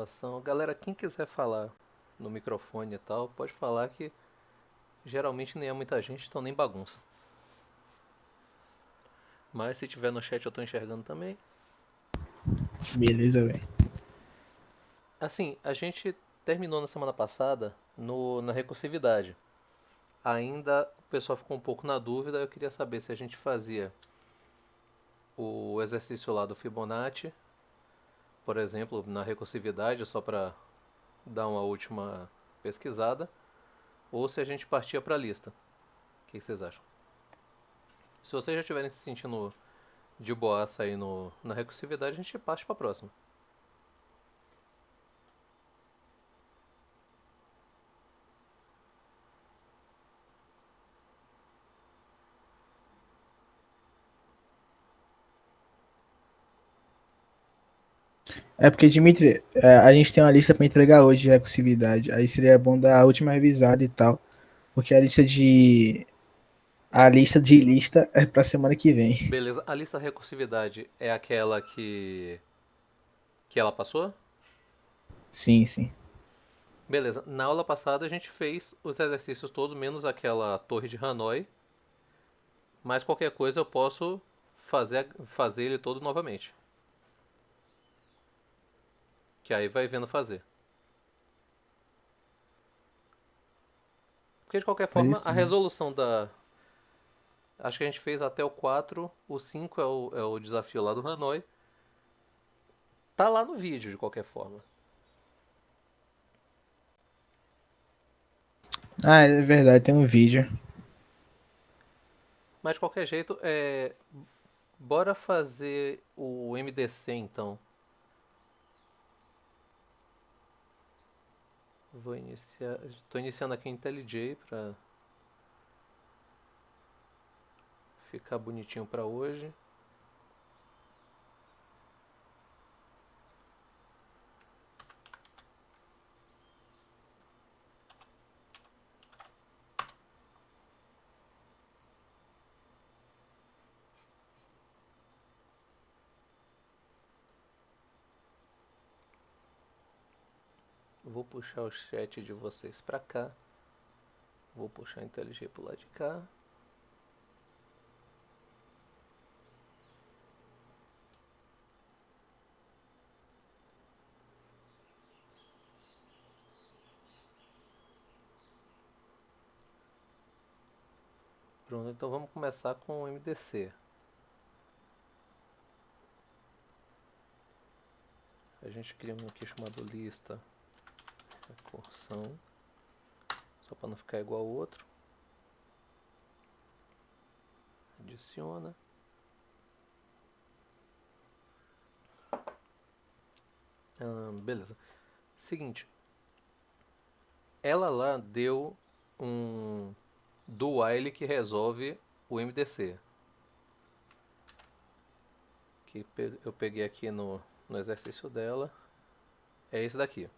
gravação. Galera, quem quiser falar no microfone e tal, pode falar que geralmente nem é muita gente, então nem bagunça. Mas se tiver no chat eu tô enxergando também. Beleza, velho. Assim, a gente terminou na semana passada na recursividade. Ainda o pessoal ficou um pouco na dúvida, eu queria saber se a gente fazia o exercício lá do Fibonacci, por exemplo, na recursividade, só para dar uma última pesquisada, ou se a gente partia para a lista. O que vocês acham? Se vocês já estiverem se sentindo de boaça aí na recursividade, a gente parte para a próxima. É porque, Dimitri, a gente tem uma lista pra entregar hoje de recursividade. Aí seria bom dar a última revisada e tal. Porque a lista de lista é pra semana que vem. Beleza, a lista recursividade é aquela que ela passou? Sim, sim. Beleza, na aula passada a gente fez os exercícios todos, menos aquela torre de Hanoi, mas qualquer coisa eu posso fazer ele todo novamente. Que aí vai vendo fazer. Porque de qualquer Pode forma, a sim. resolução da. Acho que a gente fez até o 4, o 5 é o desafio lá do Hanoi. Tá lá no vídeo de qualquer forma. Ah, é verdade, tem um vídeo. Mas de qualquer jeito, bora fazer o MDC então. Vou iniciar. Estou iniciando aqui em IntelliJ para ficar bonitinho para hoje. Vou puxar o chat de vocês para cá. Vou puxar a IntelliJ pro lado de cá. Pronto, então vamos começar com o MDC. A gente cria um aqui chamado lista recursão, só para não ficar igual ao outro. Adiciona. Beleza. Seguinte, ela lá deu um do while que resolve o MDC. Que eu peguei aqui no exercício dela. É esse daqui.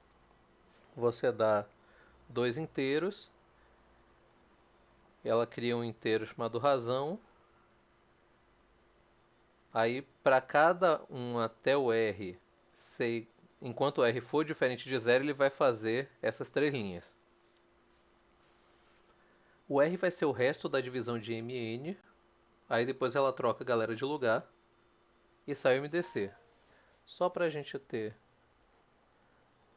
Você dá dois inteiros. Ela cria um inteiro chamado razão. Aí, para cada um até o R, enquanto o R for diferente de zero, ele vai fazer essas três linhas. O R vai ser o resto da divisão de MN. Aí depois ela troca a galera de lugar e sai o MDC. Só para a gente ter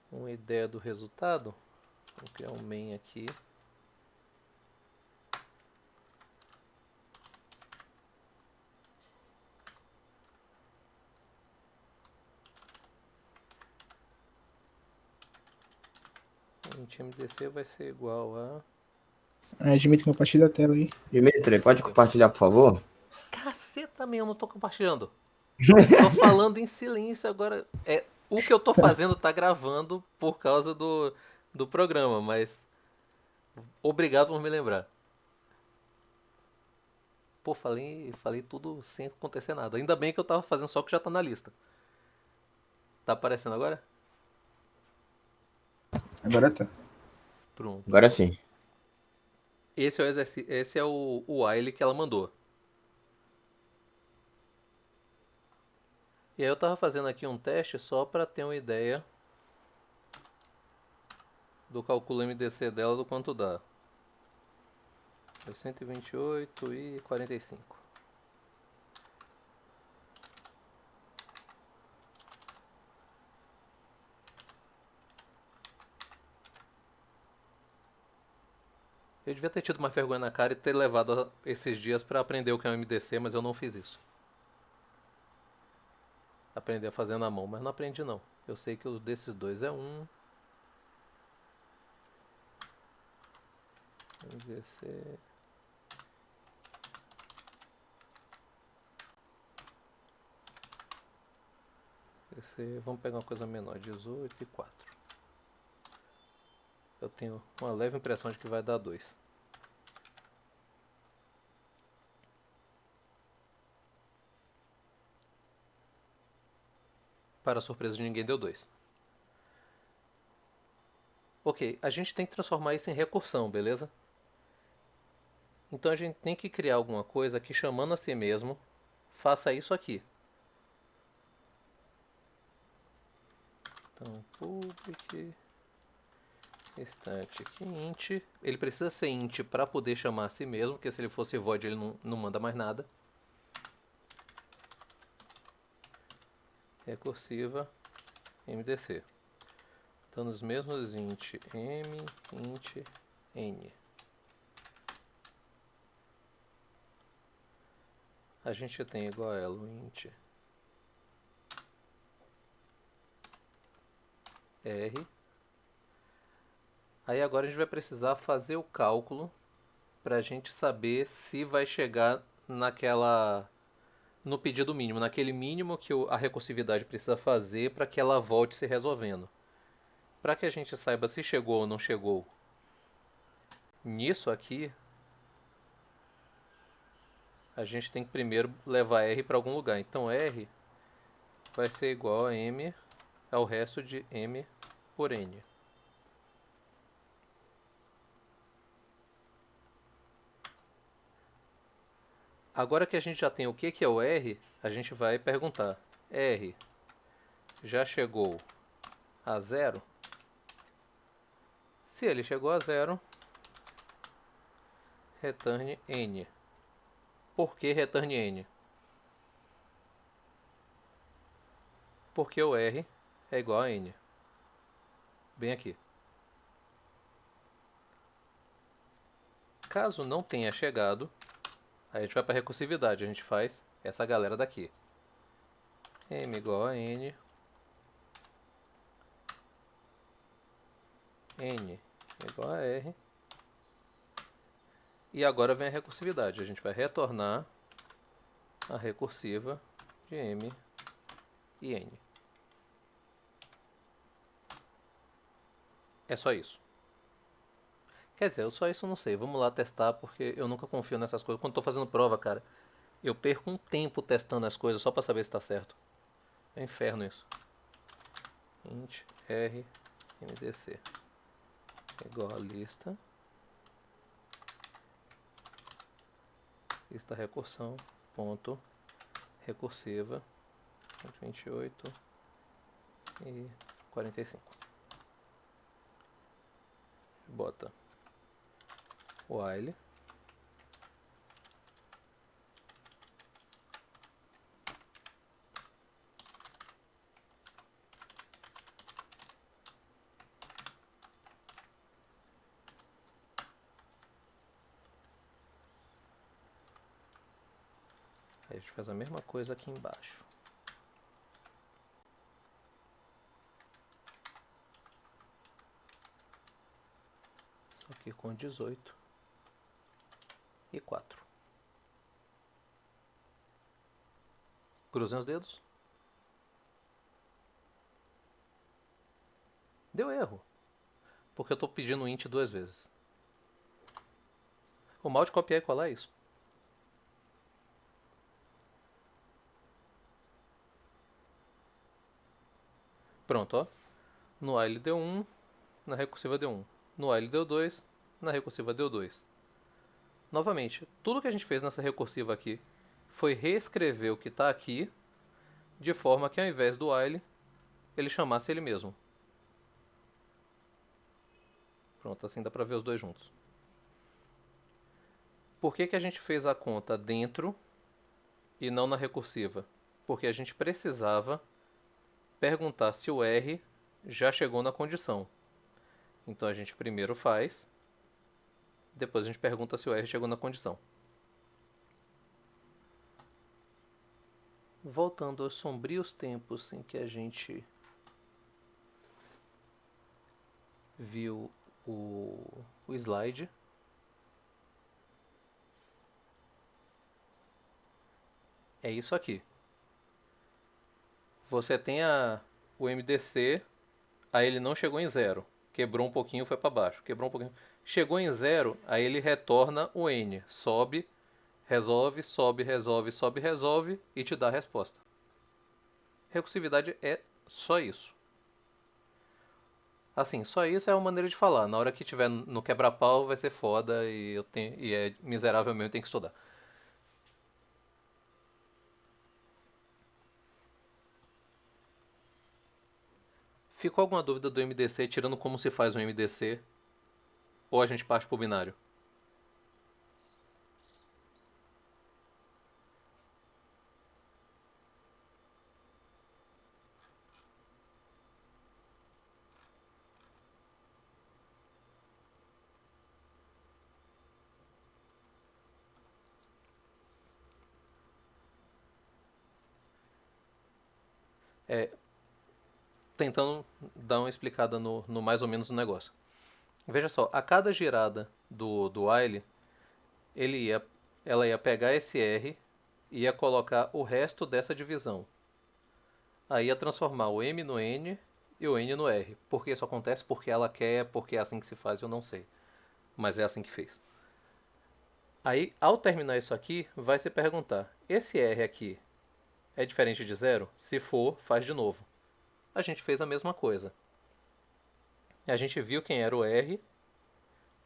uma ideia do resultado, vou criar um main aqui. int MDC vai ser igual a. Dimitri, compartilha a tela aí. Dimitri, pode Aqui. compartilhar, por favor? Caceta, também eu não tô compartilhando. Tô falando em silêncio agora. O que eu tô fazendo tá gravando por causa do programa, mas obrigado por me lembrar. Pô, falei tudo sem acontecer nada. Ainda bem que eu tava fazendo só o que já tá na lista. Tá aparecendo agora? Agora tá. Pronto. Agora sim. Esse é o exercício, esse é o while que ela mandou. E aí eu tava fazendo aqui um teste só pra ter uma ideia do cálculo MDC dela do quanto dá. Foi 128,45. Eu devia ter tido mais vergonha na cara e ter levado esses dias pra aprender o que é um MDC, mas eu não fiz isso. Aprender a fazer na mão, mas não aprendi não. Eu sei que o desses dois é um. MDC. Vamos pegar uma coisa menor, 18 e 4. Eu tenho uma leve impressão de que vai dar 2. Para a surpresa de ninguém, deu 2. Ok, a gente tem que transformar isso em recursão, beleza? Então a gente tem que criar alguma coisa que, chamando a si mesmo, faça isso aqui. Então, public static int. Ele precisa ser int para poder chamar a si mesmo, porque se ele fosse void ele não manda mais nada. Recursiva MDC. Então nos mesmos int m, int n. A gente tem igual a elo int r. Aí agora a gente vai precisar fazer o cálculo para a gente saber se vai chegar no pedido mínimo, naquele mínimo que a recursividade precisa fazer para que ela volte se resolvendo. Para que a gente saiba se chegou ou não chegou nisso aqui, a gente tem que primeiro levar R para algum lugar. Então R vai ser igual a M ao resto de M por N. Agora que a gente já tem o que é o R, a gente vai perguntar: R já chegou a zero? Se ele chegou a zero, returne N. Por que returne N? Porque o R é igual a N. Bem aqui. Caso não tenha chegado, aí a gente vai para a recursividade. A gente faz essa galera daqui. M igual a N. N igual a R. E agora vem a recursividade. A gente vai retornar a recursiva de M e N. É só isso. Quer dizer, eu só isso não sei. Vamos lá testar, porque eu nunca confio nessas coisas. Quando estou fazendo prova, cara, eu perco um tempo testando as coisas só para saber se está certo. É um inferno isso. Int r mdc igual a lista recursão ponto recursiva 128 e 45. Bota while aí a gente faz a mesma coisa aqui embaixo. Só que com 18 e 4. Cruzem os dedos. Deu erro. Porque eu estou pedindo int duas vezes. O mal de copiar e colar é isso. Pronto, ó. No while deu 1, na recursiva deu 1. No while deu 2, na recursiva deu 2. Novamente, tudo que a gente fez nessa recursiva aqui foi reescrever o que está aqui, de forma que ao invés do while, ele chamasse ele mesmo. Pronto, assim dá pra ver os dois juntos. Por que que a gente fez a conta dentro e não na recursiva? Porque a gente precisava perguntar se o R já chegou na condição. Então a gente primeiro faz, depois a gente pergunta se o R chegou na condição. Voltando aos sombrios tempos em que a gente viu o slide. É isso aqui. Você tem o MDC, aí ele não chegou em zero. Quebrou um pouquinho, foi para baixo. Quebrou um pouquinho. Chegou em zero, aí ele retorna o N. Sobe, resolve, sobe, resolve, sobe, resolve e te dá a resposta. Recursividade é só isso. Assim, só isso é uma maneira de falar. Na hora que tiver no quebra-pau vai ser foda e é miserável mesmo, eu tenho que estudar. Ficou alguma dúvida do MDC, tirando como se faz um MDC? Ou a gente parte pro binário? É, tentando dar uma explicada no mais ou menos no negócio. Veja só, a cada girada do while, ele ia, ela ia pegar esse R e ia colocar o resto dessa divisão. Aí ia transformar o M no N e o N no R. Por que isso acontece? Porque ela quer, porque é assim que se faz, eu não sei. Mas é assim que fez. Aí, ao terminar isso aqui, vai se perguntar: esse R aqui é diferente de zero? Se for, faz de novo. A gente fez a mesma coisa. A gente viu quem era o R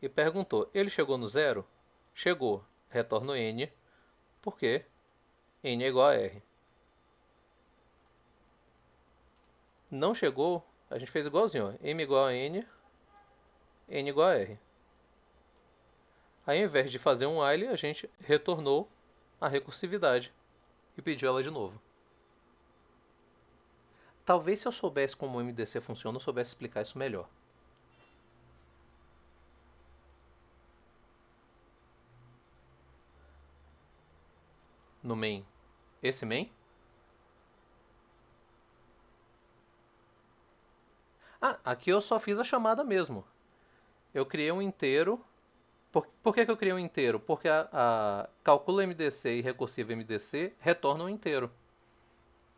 e perguntou: ele chegou no zero? Chegou. Retorno N, porque N é igual a R. Não chegou, a gente fez igualzinho, ó. M igual a N, N igual a R. Aí, ao invés de fazer um while, a gente retornou a recursividade e pediu ela de novo. Talvez se eu soubesse como o MDC funciona, eu soubesse explicar isso melhor. No main. Esse main? Ah, aqui eu só fiz a chamada mesmo. Eu criei um inteiro. Por que eu criei um inteiro? Porque a calcula MDC e recursiva MDC retornam um inteiro.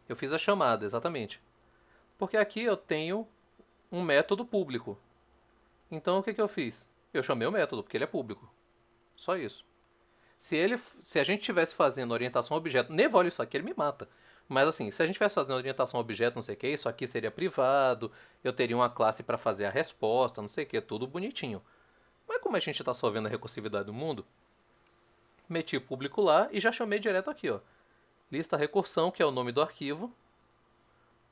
Eu fiz a chamada, exatamente. Porque aqui eu tenho um método público. Então o que eu fiz? Eu chamei o método, porque ele é público. Só isso. Se a gente estivesse fazendo orientação a objeto, nem olha isso aqui, ele me mata. Mas assim, se a gente estivesse fazendo orientação a objeto, não sei o que, isso aqui seria privado, eu teria uma classe para fazer a resposta, não sei o que, tudo bonitinho. Mas como a gente está só vendo a recursividade do mundo, meti o público lá e já chamei direto aqui, ó. Lista recursão, que é o nome do arquivo,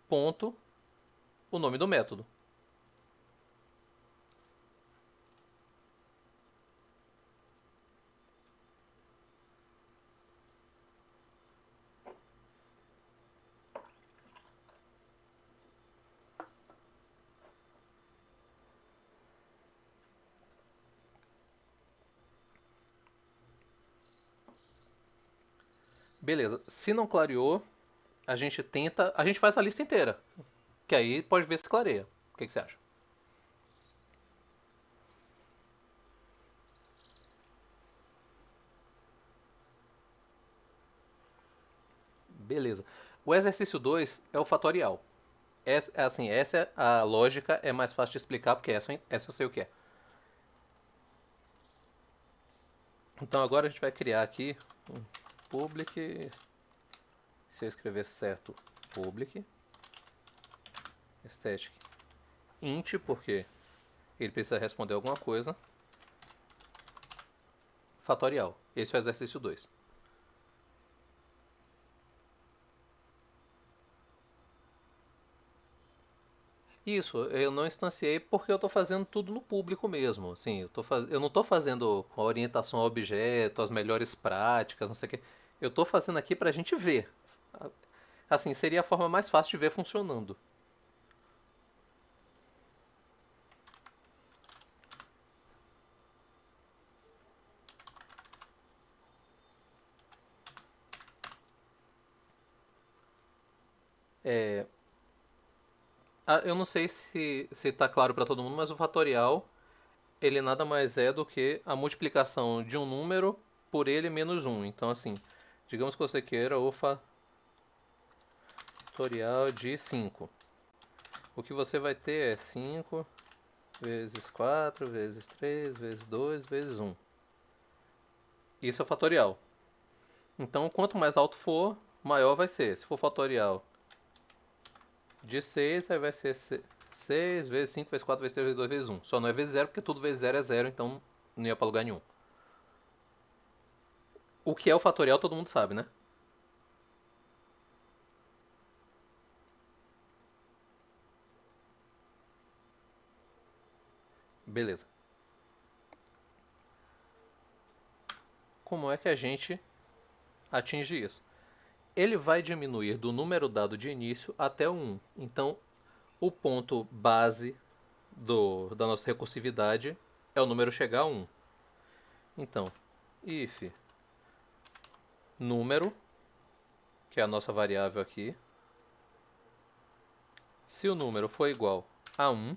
ponto, o nome do método. Beleza. Se não clareou, a gente tenta. A gente faz a lista inteira. Que aí pode ver se clareia. O que você acha? Beleza. O exercício 2 é o fatorial. Essa é a lógica é mais fácil de explicar porque essa eu sei o que é. Então agora a gente vai criar aqui um public. Se eu escrever certo, public static int, porque ele precisa responder alguma coisa. Fatorial. Esse é o exercício 2. Isso, eu não instanciei porque eu estou fazendo tudo no público mesmo. Assim, eu não estou fazendo com a orientação ao objeto, as melhores práticas, não sei o quê. Eu estou fazendo aqui para a gente ver. Assim, seria a forma mais fácil de ver funcionando. É, eu não sei se está claro para todo mundo, mas o fatorial ele nada mais é do que a multiplicação de um número por ele menos um. Então, assim, digamos que você queira o fatorial de 5. O que você vai ter é 5 vezes 4 vezes 3 vezes 2 vezes um. Isso é o fatorial. Então, quanto mais alto for, maior vai ser. Se for fatorial de 6, aí vai ser 6 vezes 5 vezes 4 vezes 3 vezes 2 vezes um. Só não é vezes zero porque tudo vezes zero é zero, então não ia para lugar nenhum. O que é o fatorial todo mundo sabe, né? Beleza. Como é que a gente atinge isso? Ele vai diminuir do número dado de início até o 1. Então, o ponto base da nossa recursividade é o número chegar a 1. Então, if número, que é a nossa variável aqui, se o número for igual a 1,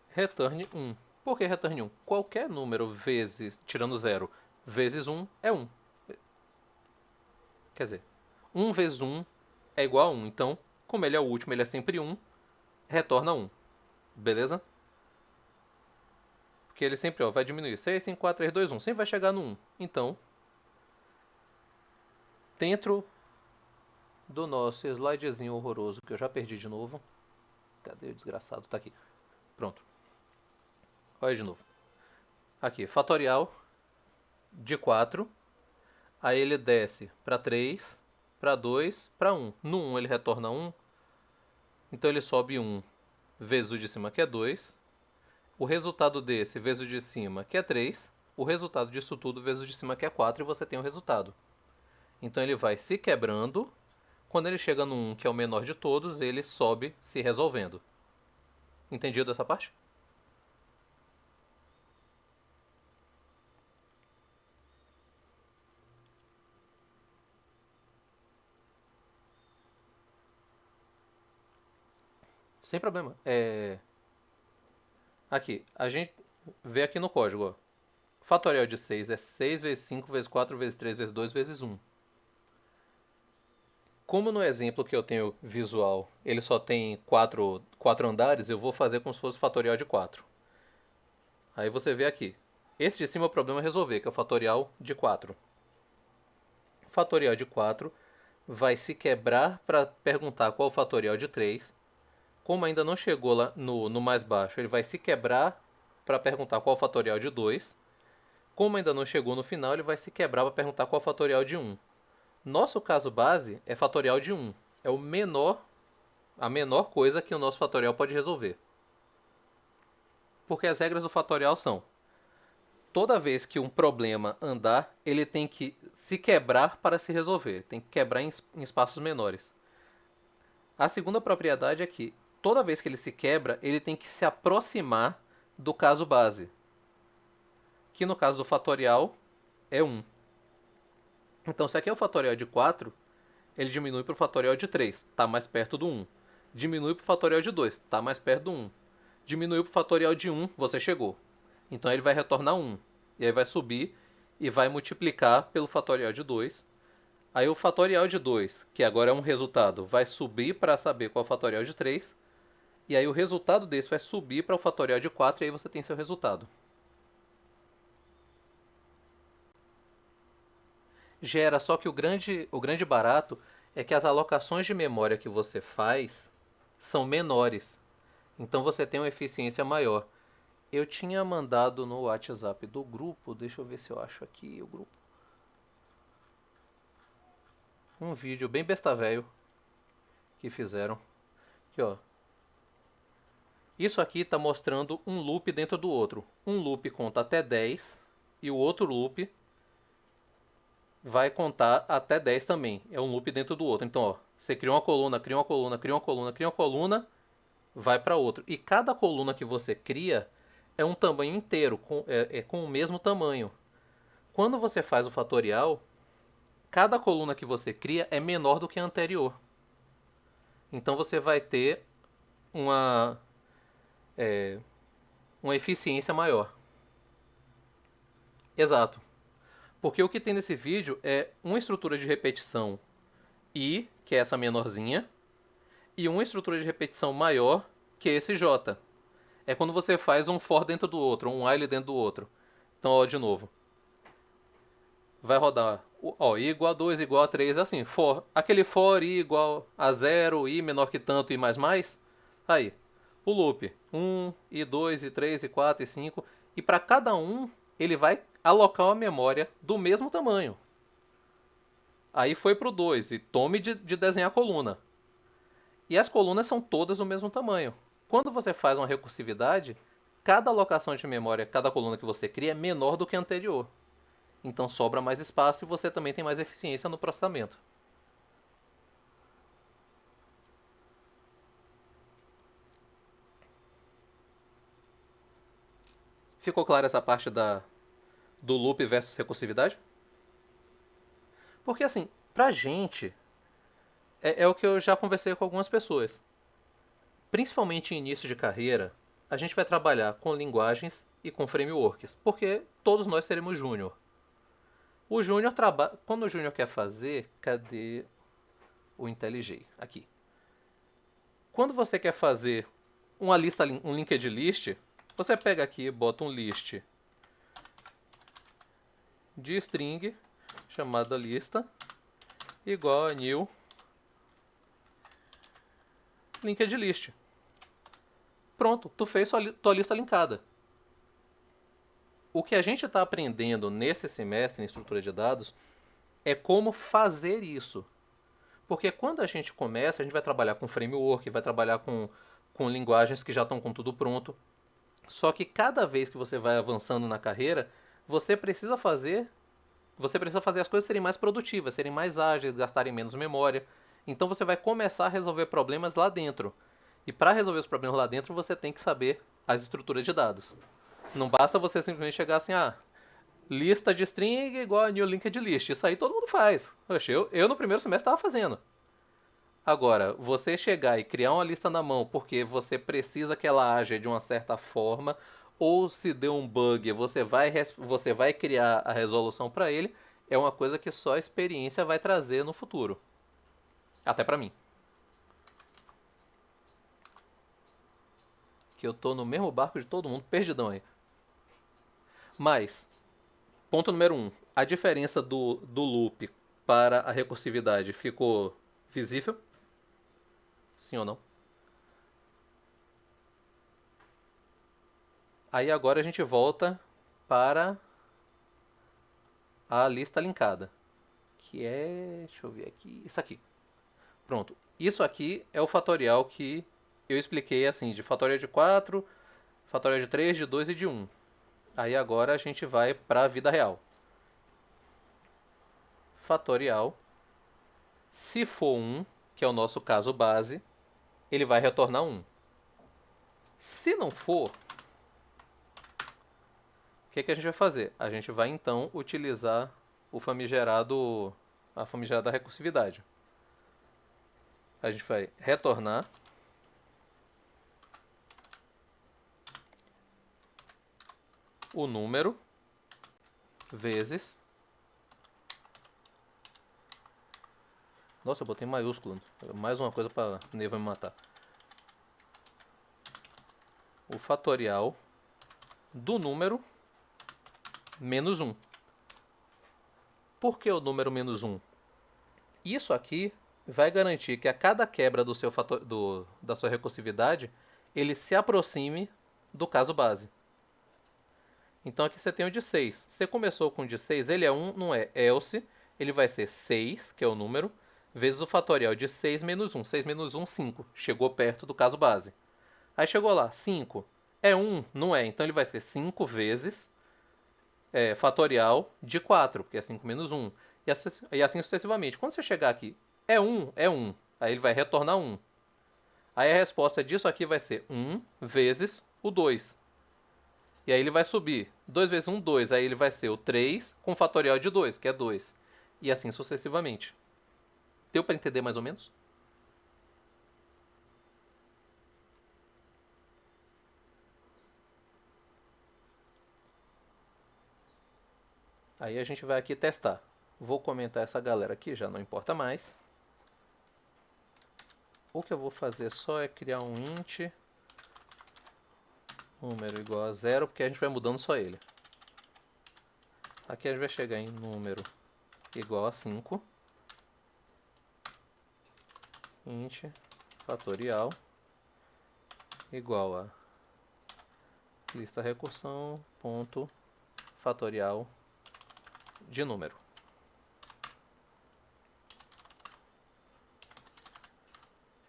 returne 1. Por que returne 1? Qualquer número vezes, tirando zero, vezes 1 é 1. Quer dizer, 1 vezes 1 é igual a 1. Então, como ele é o último, ele é sempre 1, retorna 1. Beleza? Porque ele sempre vai diminuir. 6, 5, 4, 3, 2, 1. Sempre vai chegar no 1. Então, dentro do nosso slidezinho horroroso, que eu já perdi de novo. Cadê o desgraçado? Tá aqui. Pronto. Olha de novo. Aqui, fatorial de 4. Aí ele desce para 3, para 2, para 1. No 1 ele retorna 1. Então ele sobe 1 vezes o de cima, que é 2. O resultado desse vezes o de cima, que é 3. O resultado disso tudo vezes o de cima, que é 4. E você tem o resultado. Então ele vai se quebrando. Quando ele chega no 1, que é o menor de todos, ele sobe se resolvendo. Entendido essa parte? Sem problema. Aqui, a gente vê aqui no código, ó. Fatorial de 6 é 6 vezes 5 vezes 4 vezes 3 vezes 2 vezes um. Como no exemplo que eu tenho visual, ele só tem quatro andares, eu vou fazer como se fosse fatorial de 4. Aí você vê aqui. Esse de cima é o problema a resolver, que é o fatorial de 4. O fatorial de 4 vai se quebrar para perguntar qual é o fatorial de 3. Como ainda não chegou lá no mais baixo, ele vai se quebrar para perguntar qual é o fatorial de 2. Como ainda não chegou no final, ele vai se quebrar para perguntar qual é o fatorial de 1. Nosso caso base é fatorial de 1. É a menor coisa que o nosso fatorial pode resolver. Porque as regras do fatorial são: toda vez que um problema andar, ele tem que se quebrar para se resolver. Tem que quebrar em espaços menores. A segunda propriedade é que toda vez que ele se quebra, ele tem que se aproximar do caso base. Que no caso do fatorial é 1. Então, se aqui é o fatorial de 4, ele diminui para o fatorial de 3, está mais perto do 1. Diminui para o fatorial de 2, está mais perto do 1. Diminuiu para o fatorial de 1, você chegou. Então ele vai retornar 1. E aí vai subir e vai multiplicar pelo fatorial de 2. Aí o fatorial de 2, que agora é um resultado, vai subir para saber qual é o fatorial de 3. E aí o resultado desse vai subir para o fatorial de 4 e aí você tem seu resultado. Gera, só que o grande barato é que as alocações de memória que você faz são menores. Então você tem uma eficiência maior. Eu tinha mandado no WhatsApp do grupo, deixa eu ver se eu acho aqui o grupo, um vídeo bem besta velho que fizeram. Aqui, ó. Isso aqui está mostrando um loop dentro do outro. Um loop conta até 10 e o outro loop vai contar até 10 também. É um loop dentro do outro. Então, ó, você cria uma coluna, cria uma coluna, cria uma coluna, cria uma coluna, vai para outro. E cada coluna que você cria é um tamanho inteiro, é com o mesmo tamanho. Quando você faz o fatorial, cada coluna que você cria é menor do que a anterior. Então você vai ter uma, é, uma eficiência maior. Exato. Porque o que tem nesse vídeo é uma estrutura de repetição I, que é essa menorzinha, e uma estrutura de repetição maior, que é esse J. É quando você faz um for dentro do outro, um while dentro do outro. Então, ó, de novo. Vai rodar, ó, I igual a 2, igual a 3, assim, for. Aquele for I igual a 0, I menor que tanto, I mais mais. Aí, o loop. 1, I 2, I 3, I 4, I 5. E para cada um, ele vai alocar uma memória do mesmo tamanho. Aí foi pro 2 e tome de desenhar a coluna. E as colunas são todas do mesmo tamanho. Quando você faz uma recursividade, cada alocação de memória, cada coluna que você cria é menor do que a anterior. Então sobra mais espaço e você também tem mais eficiência no processamento. Ficou clara essa parte do loop versus recursividade? Porque assim, pra gente, é o que eu já conversei com algumas pessoas. Principalmente em início de carreira, a gente vai trabalhar com linguagens e com frameworks, porque todos nós seremos júnior. O júnior trabalha. Quando o júnior quer fazer, cadê o IntelliJ? Aqui. Quando você quer fazer uma lista, um linked list, você pega aqui, bota um list de string chamada lista igual a new linked list. Pronto, tu fez tua lista linkada. O que a gente está aprendendo nesse semestre em estrutura de dados é como fazer isso. Porque quando a gente começa, a gente vai trabalhar com framework, vai trabalhar com linguagens que já estão com tudo pronto. Só que cada vez que você vai avançando na carreira, você precisa fazer, você precisa fazer as coisas serem mais produtivas, serem mais ágeis, gastarem menos memória. Então você vai começar a resolver problemas lá dentro. E para resolver os problemas lá dentro, você tem que saber as estruturas de dados. Não basta você simplesmente chegar assim, lista de string igual a new linked list. Isso aí todo mundo faz. Oxe, eu no primeiro semestre estava fazendo. Agora, você chegar e criar uma lista na mão porque você precisa que ela haja de uma certa forma, ou se deu um bug, você vai criar a resolução para ele, é uma coisa que só a experiência vai trazer no futuro. Até para mim. Que eu tô no mesmo barco de todo mundo, perdidão aí. Mas, ponto número um, a diferença do loop para a recursividade ficou visível? Sim ou não? Aí agora a gente volta para a lista linkada, que é, deixa eu ver aqui, isso aqui. Pronto. Isso aqui é o fatorial que eu expliquei assim, de fatorial de 4, fatorial de 3, de 2 e de 1. Aí agora a gente vai para a vida real. Fatorial, se for 1, que é o nosso caso base, ele vai retornar 1. Se não for, o que a gente vai fazer? A gente vai então utilizar a famigerada recursividade. A gente vai retornar o número vezes. Nossa, eu botei maiúsculo. Mais uma coisa para Neiva me matar. O fatorial do número menos 1. Por que o número menos 1? Isso aqui vai garantir que a cada quebra da sua recursividade, ele se aproxime do caso base. Então aqui você tem o de 6. Você começou com o de 6, ele é 1, não é else, ele vai ser 6, que é o número, vezes o fatorial de 6 menos 1. 6 menos 1, 5. Chegou perto do caso base. Aí chegou lá, 5. É 1? Não é. Então ele vai ser 5 vezes fatorial de 4, porque é 5 menos 1. E assim sucessivamente. Quando você chegar aqui, é 1? É 1. Aí ele vai retornar 1. Aí a resposta disso aqui vai ser 1 vezes o 2. E aí ele vai subir. 2 vezes 1, 2. Aí ele vai ser o 3 com fatorial de 2, que é 2. E assim sucessivamente. Deu para entender mais ou menos? Aí a gente vai aqui testar. Vou comentar essa galera aqui, já não importa mais. O que eu vou fazer só é criar um int número igual a 0, porque a gente vai mudando só ele. Aqui a gente vai chegar em número igual a 5. Int fatorial igual a lista recursão ponto fatorial de número.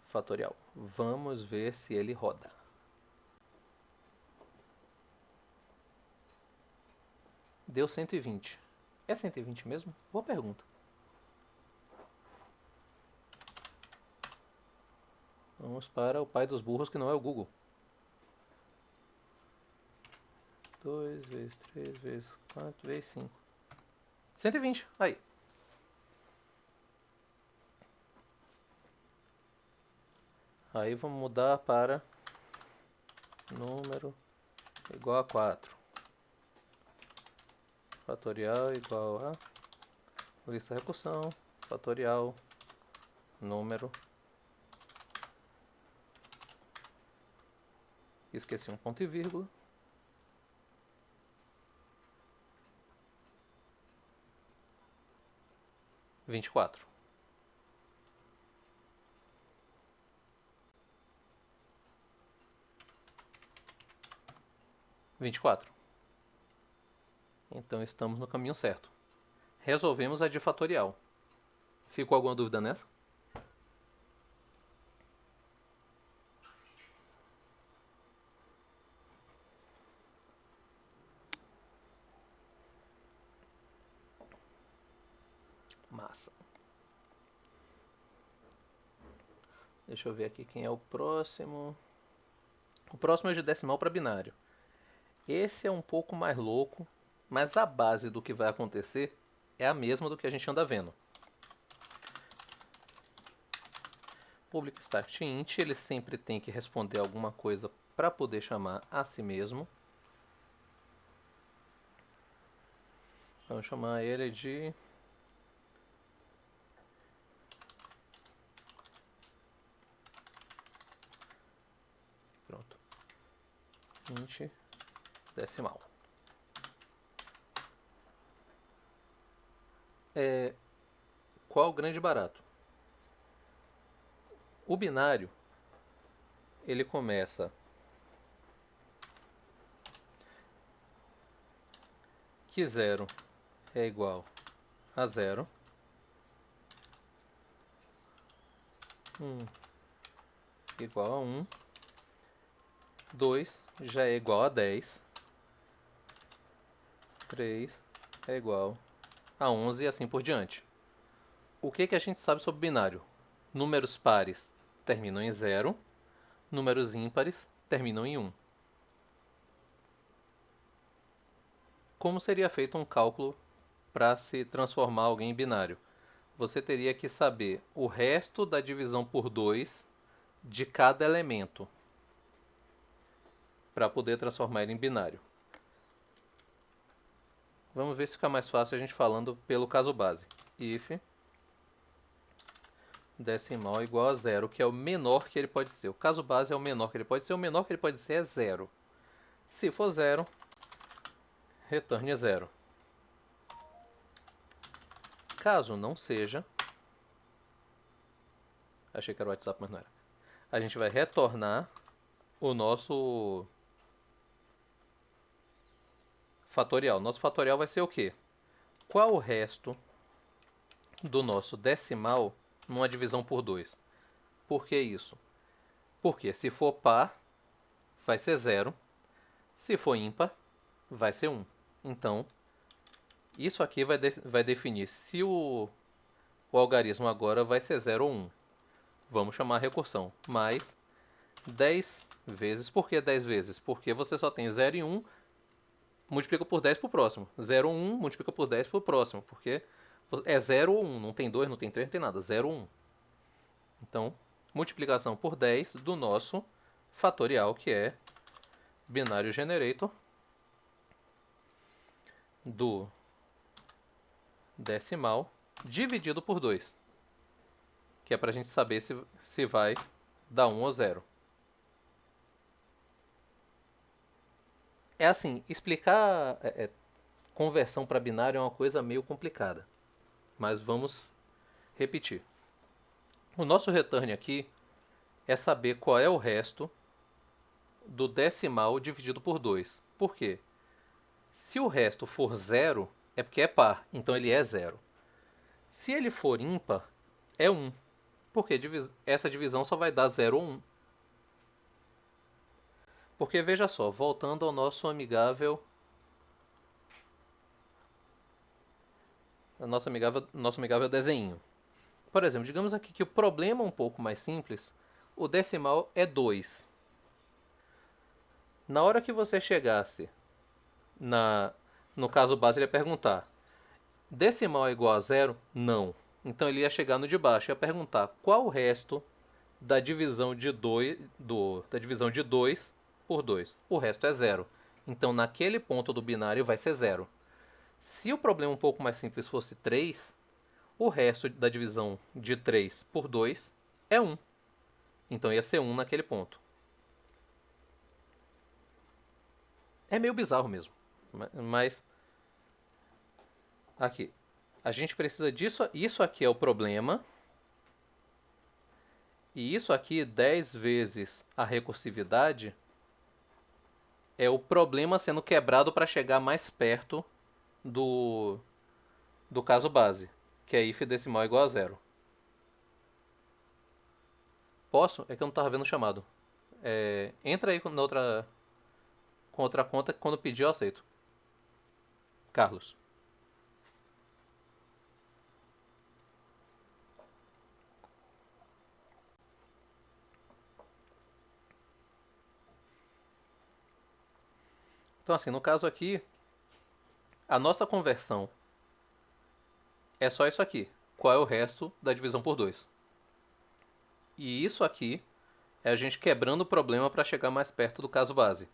Fatorial. Vamos ver se ele roda. Deu 120. É 120 mesmo? Boa pergunta. Vamos para o pai dos burros, que não é o Google. 2 vezes 3 vezes 4 vezes 5. 120. Aí. Aí vamos mudar para número igual a 4. Fatorial igual a lista recursão, fatorial, número. Esqueci um ponto e vírgula. 24. Então estamos no caminho certo. Resolvemos a de fatorial. Ficou alguma dúvida nessa? Massa. Deixa eu ver aqui quem é o próximo. O próximo é de decimal para binário. Esse é um pouco mais louco, mas a base do que vai acontecer é a mesma do que a gente anda vendo. Public start int, ele sempre tem que responder alguma coisa para poder chamar a si mesmo. Vamos chamar ele de pronto. Int decimal. Qual o grande barato? O binário, ele começa que 0 é igual a 0. 1 igual a 1. 2 já é igual a 10. 3 é igual a 11 e assim por diante. O que a gente sabe sobre binário? Números pares terminam em 0, números ímpares terminam em 1. Como seria feito um cálculo para se transformar alguém em binário? Você teria que saber o resto da divisão por 2 de cada elemento para poder transformar ele em binário. Vamos ver se fica mais fácil a gente falando pelo caso base. If decimal igual a 0, que é o menor que ele pode ser. O caso base é o menor que ele pode ser. O menor que ele pode ser é 0. Se for 0, retorne 0. Caso não seja, achei que era o WhatsApp, mas não era. A gente vai retornar o nosso fatorial. Nosso fatorial vai ser o quê? Qual o resto do nosso decimal numa divisão por 2. Por que isso? Porque se for par, vai ser 0. Se for ímpar, vai ser 1. Então, isso aqui vai definir se o algarismo agora vai ser 0 ou 1. Vamos chamar a recursão. Mais 10 vezes. Por que 10 vezes? Porque você só tem 0 e 1, multiplica por 10 para o próximo. 0 ou 1, multiplica por 10 para o próximo. Porque é 0 ou 1, não tem 2, não tem 3, não tem nada. 0 ou 1. Então, multiplicação por 10 do nosso fatorial, que é binário generator do decimal dividido por 2, que é para a gente saber se vai dar 1 ou 0. É assim, explicar conversão para binário é uma coisa meio complicada, mas vamos repetir. O nosso return aqui é saber qual é o resto do decimal dividido por 2. Por quê? Se o resto for 0, é porque é par, então ele é 0. Se ele for ímpar, é 1, porque essa divisão só vai dar 0 ou 1. Porque veja só, voltando ao nosso amigável desenho. Por exemplo, digamos aqui que o problema é um pouco mais simples, o decimal é 2. Na hora que você chegasse no caso base, ele ia perguntar: decimal é igual a 0? Não. Então ele ia chegar no de baixo e ia perguntar qual o resto da divisão de 2 da divisão de 2 por 2. O resto é 0. Então naquele ponto do binário vai ser 0. Se o problema um pouco mais simples fosse 3, o resto da divisão de 3 por 2 é 1. Então ia ser 1 naquele ponto. É meio bizarro mesmo. Mas aqui, a gente precisa disso. Isso aqui é o problema. E isso aqui, 10 vezes a recursividade, é o problema sendo quebrado para chegar mais perto do, do caso base, que é if decimal igual a 0. Posso? É que eu não estava vendo o chamado. Entra aí com outra conta que quando pedir eu aceito. Carlos. Então assim, no caso aqui, a nossa conversão é só isso aqui. Qual é o resto da divisão por 2? E isso aqui é a gente quebrando o problema para chegar mais perto do caso base.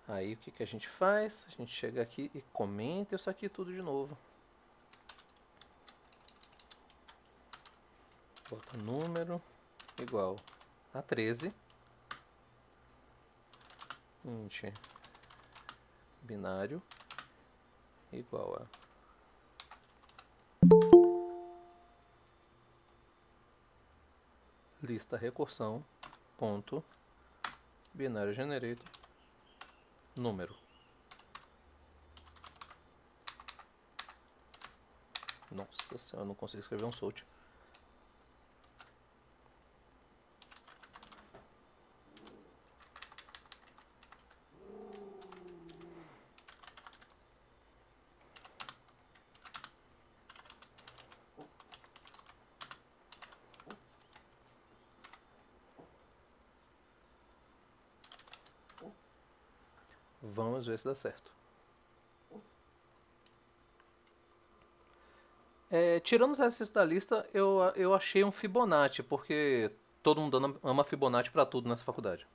Aí o que a gente faz? A gente chega aqui e comenta isso aqui tudo de novo. Bota número igual a 13. Int binário igual a lista recursão ponto binário generator número. Nossa senhora, eu não consigo escrever um salt. Vamos ver se dá certo. Tirando os exercícios da lista, eu achei um Fibonacci, porque todo mundo ama Fibonacci pra tudo nessa faculdade.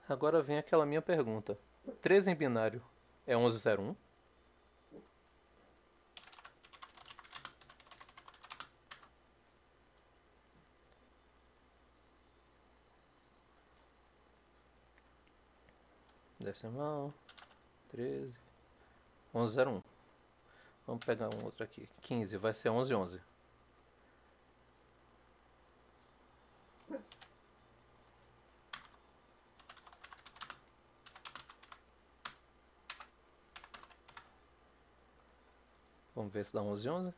Agora vem aquela minha pergunta. 13 em binário é 1101? Decimal, 13, 1101. Vamos pegar um outro aqui. 15 vai ser 1111. Vamos ver se dá 11, 11.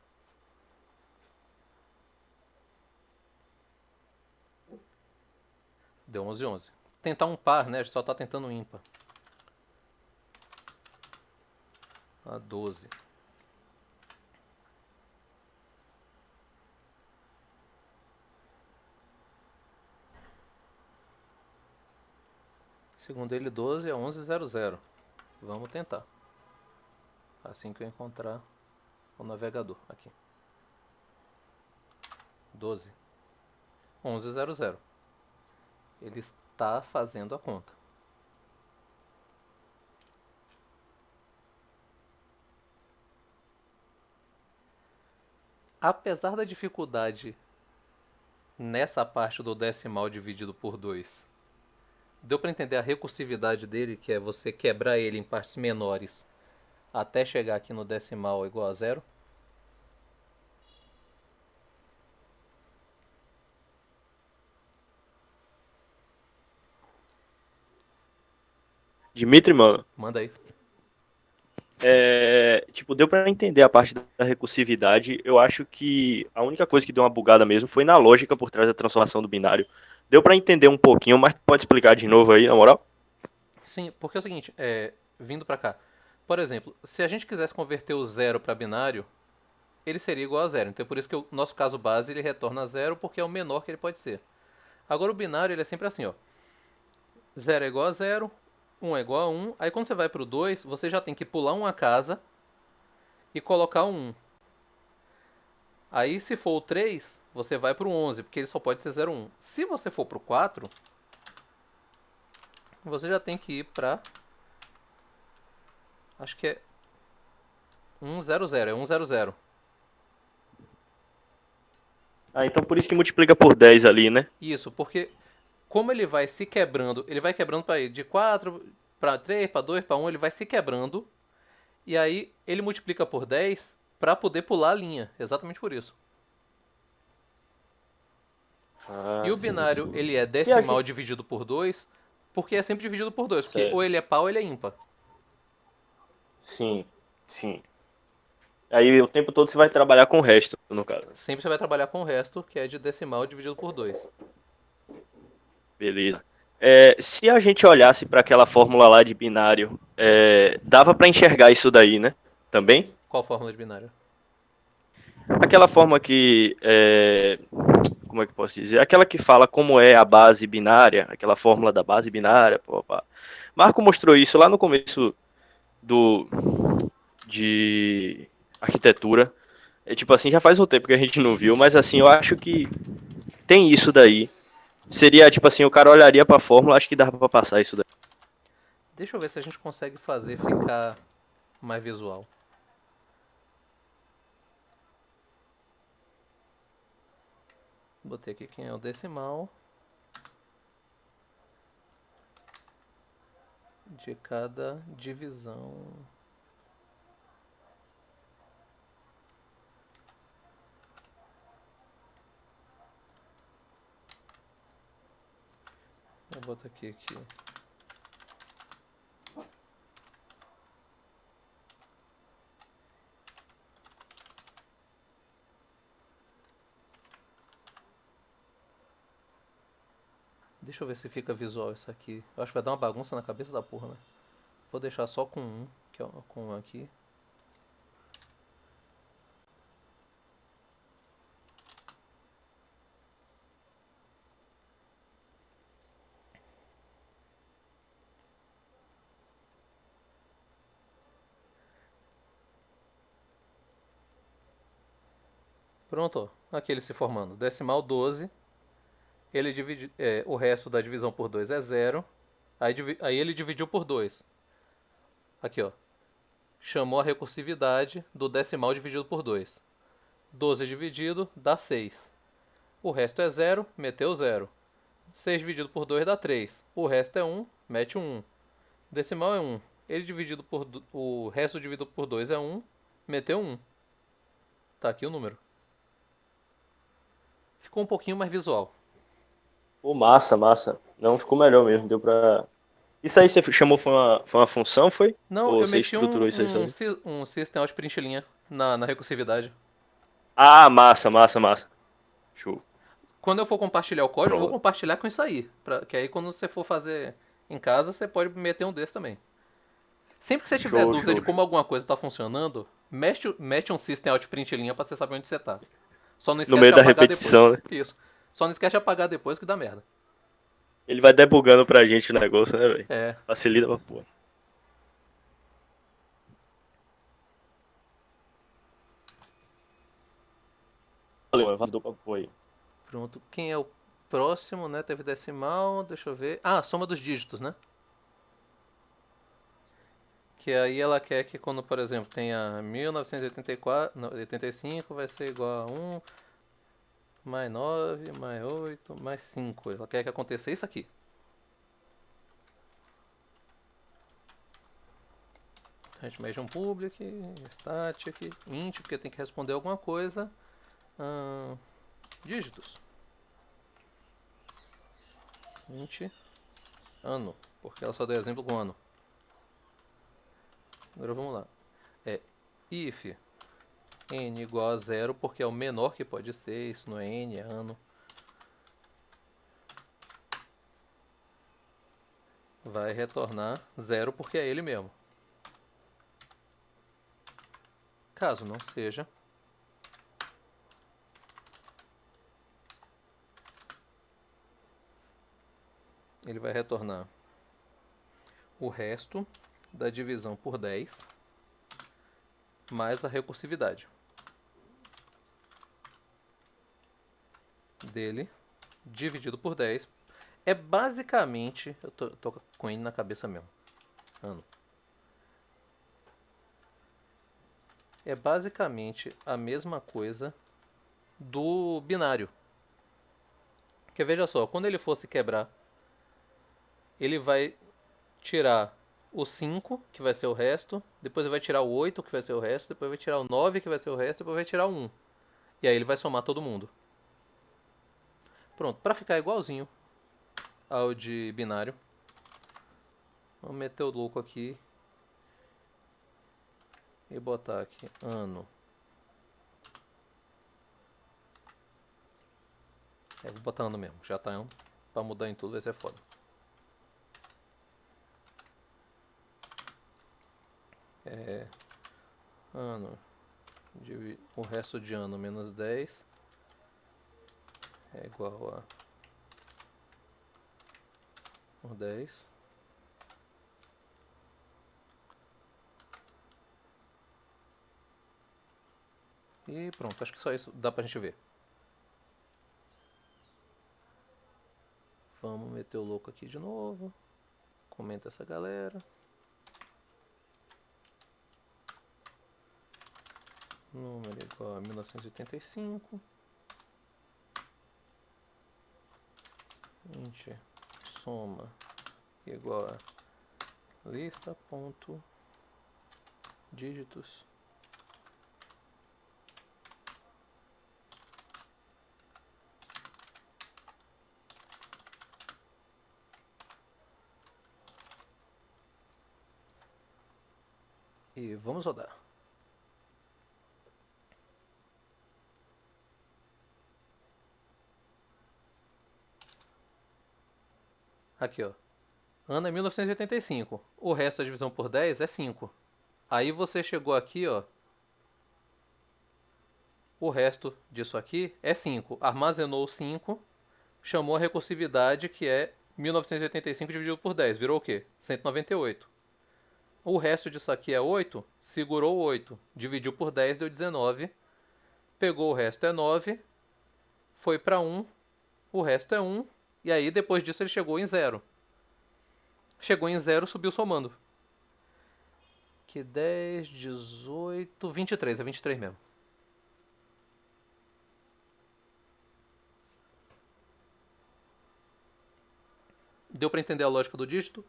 Deu 11, 11. Tentar um par, né? A gente só tá tentando um ímpar. A 12. Segundo ele, 12 é 1100. Vamos tentar. Assim que eu encontrar o navegador. Aqui. 12. 1100. Ele está fazendo a conta. Apesar da dificuldade nessa parte do decimal dividido por 2, deu para entender a recursividade dele, que é você quebrar ele em partes menores até chegar aqui no decimal igual a zero? Dimitri, mano, Manda aí. tipo, deu pra entender a parte da recursividade. Eu acho que a única coisa que deu uma bugada mesmo foi na lógica por trás da transformação do binário. Deu pra entender um pouquinho, mas pode explicar de novo aí, na moral? Sim, porque é o seguinte, vindo para cá. Por exemplo, se a gente quisesse converter o zero para binário, ele seria igual a zero. Então é por isso que o nosso caso base ele retorna a zero, porque é o menor que ele pode ser. Agora o binário ele é sempre assim, ó. 0 é igual a zero, 1 é igual a 1. Aí quando você vai para o 2, você já tem que pular uma casa e colocar um 1. Aí se for o 3, você vai para o 11, porque ele só pode ser 0, 1. Se você for para o 4, você já tem que ir para... Acho que é 100, é 100. Ah, então por isso que multiplica por 10 ali, né? Isso, porque como ele vai se quebrando, ele vai quebrando para ir de 4 para 3, para 2, para 1, ele vai se quebrando. E aí ele multiplica por 10 para poder pular a linha. Exatamente por isso. Ah, E o sim, binário, sim. ele é Se a decimal gente... dividido por 2, porque é sempre dividido por 2, porque ou Certo. ele é par ou ele é ímpar. Sim, sim. Aí o tempo todo você vai trabalhar com o resto, no caso. Sempre você vai trabalhar com o resto, que é de decimal dividido por 2. Beleza. Se a gente olhasse para aquela fórmula lá de binário, dava para enxergar isso daí, né? Também? Qual fórmula de binário? Aquela forma que, como é que eu posso dizer? Aquela que fala como é a base binária, aquela fórmula da base binária. Pô, pá. Marco mostrou isso lá no começo do de arquitetura. É tipo assim, já faz um tempo que a gente não viu, mas assim, eu acho que tem isso daí. Seria tipo assim, o cara olharia para a fórmula, acho que dava para passar isso daí. Deixa eu ver se a gente consegue fazer ficar mais visual. Botei aqui quem é o decimal de cada divisão. Vou botar aqui. Deixa eu ver se fica visual isso aqui. Eu acho que vai dar uma bagunça na cabeça da porra, né? Vou deixar só com um, que é com um aqui. Pronto, ó. Aqui ele se formando. Decimal 12. Ele divide, o resto da divisão por 2 é zero. Aí ele dividiu por 2. Aqui, ó. Chamou a recursividade do decimal dividido por 2. 12 dividido dá 6. O resto é zero, meteu zero. 6 dividido por 2 dá 3. O resto é um, mete um. Decimal é um. O resto dividido por 2 é um, meteu um. Tá aqui o número. Ficou um pouquinho mais visual. Pô, massa, massa. Não, ficou melhor mesmo, deu pra... Isso aí você chamou foi uma função, foi? Não, Ou eu você meti estruturou isso aí sozinho? um system out print linha. na recursividade. Ah, massa, massa, massa. Show. Quando eu for compartilhar o código, eu vou Pronto. compartilhar com isso aí. Que aí quando você for fazer em casa, você pode meter um desses também. Sempre que você tiver Show, dúvida de show, como show. alguma coisa está funcionando, mete um System Out Print linha pra você saber onde você tá. Só não No esquece meio de da apagar repetição, depois. né? Isso. Só não esquece de apagar depois que dá merda. Ele vai debugando pra gente o negócio, né, velho? É. Facilita pra porra. Valeu, mano. Valeu pra porra aí. Pronto. Quem é o próximo, né? Teve decimal, deixa eu ver. Ah, soma dos dígitos, né? Que aí ela quer que quando, por exemplo, tenha 1984, não, 85 vai ser igual a 1 mais 9 mais 8 mais 5. Ela quer que aconteça isso aqui. A gente mede um public, static, int, porque tem que responder alguma coisa. Dígitos. Int, ano, porque ela só deu exemplo com ano. Agora vamos lá. É if n igual a zero, porque é o menor que pode ser, isso não é n, é ano. Vai retornar zero porque é ele mesmo. Caso não seja, ele vai retornar o resto da divisão por 10 mais a recursividade dele dividido por 10. É basicamente, eu tô com ele na cabeça mesmo, ano. É basicamente a mesma coisa do binário. Porque veja só, quando ele fosse quebrar, ele vai tirar o 5, que vai ser o resto, depois ele vai tirar o 8, que vai ser o resto, depois vai tirar o 9, que vai ser o resto, depois vai tirar o 1. E aí ele vai somar todo mundo. Pronto, para ficar igualzinho ao de binário, vamos meter o louco aqui e botar aqui ano. Vou botar ano mesmo, já tá ano. Pra mudar em tudo vai ser foda. Ano, o resto de ano menos 10 é igual a 10. E pronto, acho que só isso dá pra gente ver. Vamos meter o louco aqui de novo. Comenta essa galera. Número igual a 1985. Int soma igual a lista ponto dígitos. E vamos rodar. Aqui, ó. Ano é 1985. O resto da divisão por 10 é 5. Aí você chegou aqui, ó. O resto disso aqui é 5. Armazenou 5. Chamou a recursividade, que é 1985 dividido por 10. Virou o quê? 198. O resto disso aqui é 8. Segurou 8. Dividiu por 10, deu 19. Pegou o resto é 9. Foi para 1. O resto é 1. E aí, depois disso, ele chegou em 0. Chegou em 0, subiu somando. Que 10, 18, 23. É 23 mesmo. Deu para entender a lógica do dígito?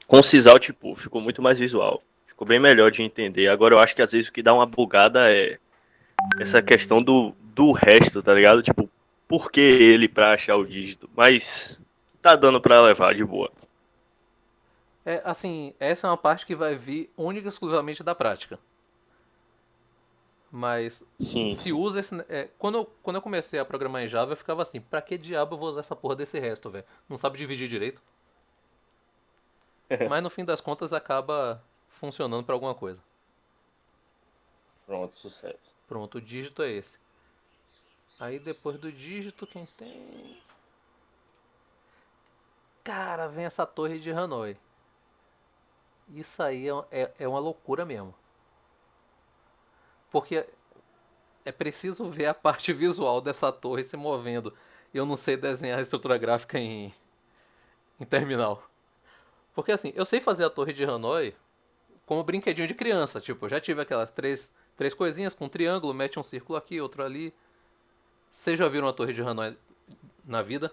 Concisar, tipo, ficou muito mais visual. Ficou bem melhor de entender. Agora eu acho que às vezes o que dá uma bugada é essa questão do resto, tá ligado? Tipo, por que ele pra achar o dígito? Mas tá dando pra levar de boa. É, assim, essa é uma parte que vai vir única e exclusivamente da prática. Mas Sim, se sim. usa esse. Quando eu comecei a programar em Java, eu ficava assim, pra que diabo eu vou usar essa porra desse resto, velho? Não sabe dividir direito. Mas no fim das contas acaba funcionando pra alguma coisa. Pronto, sucesso. Pronto, o dígito é esse. Aí depois do dígito, quem tem. Cara, vem essa torre de Hanoi. Isso aí é uma loucura mesmo. Porque é preciso ver a parte visual dessa torre se movendo. Eu não sei desenhar a estrutura gráfica em terminal. Porque assim, eu sei fazer a torre de Hanoi como brinquedinho de criança. Tipo, eu já tive aquelas três coisinhas com um triângulo, mete um círculo aqui, outro ali. Vocês já viram a torre de Hanoi na vida?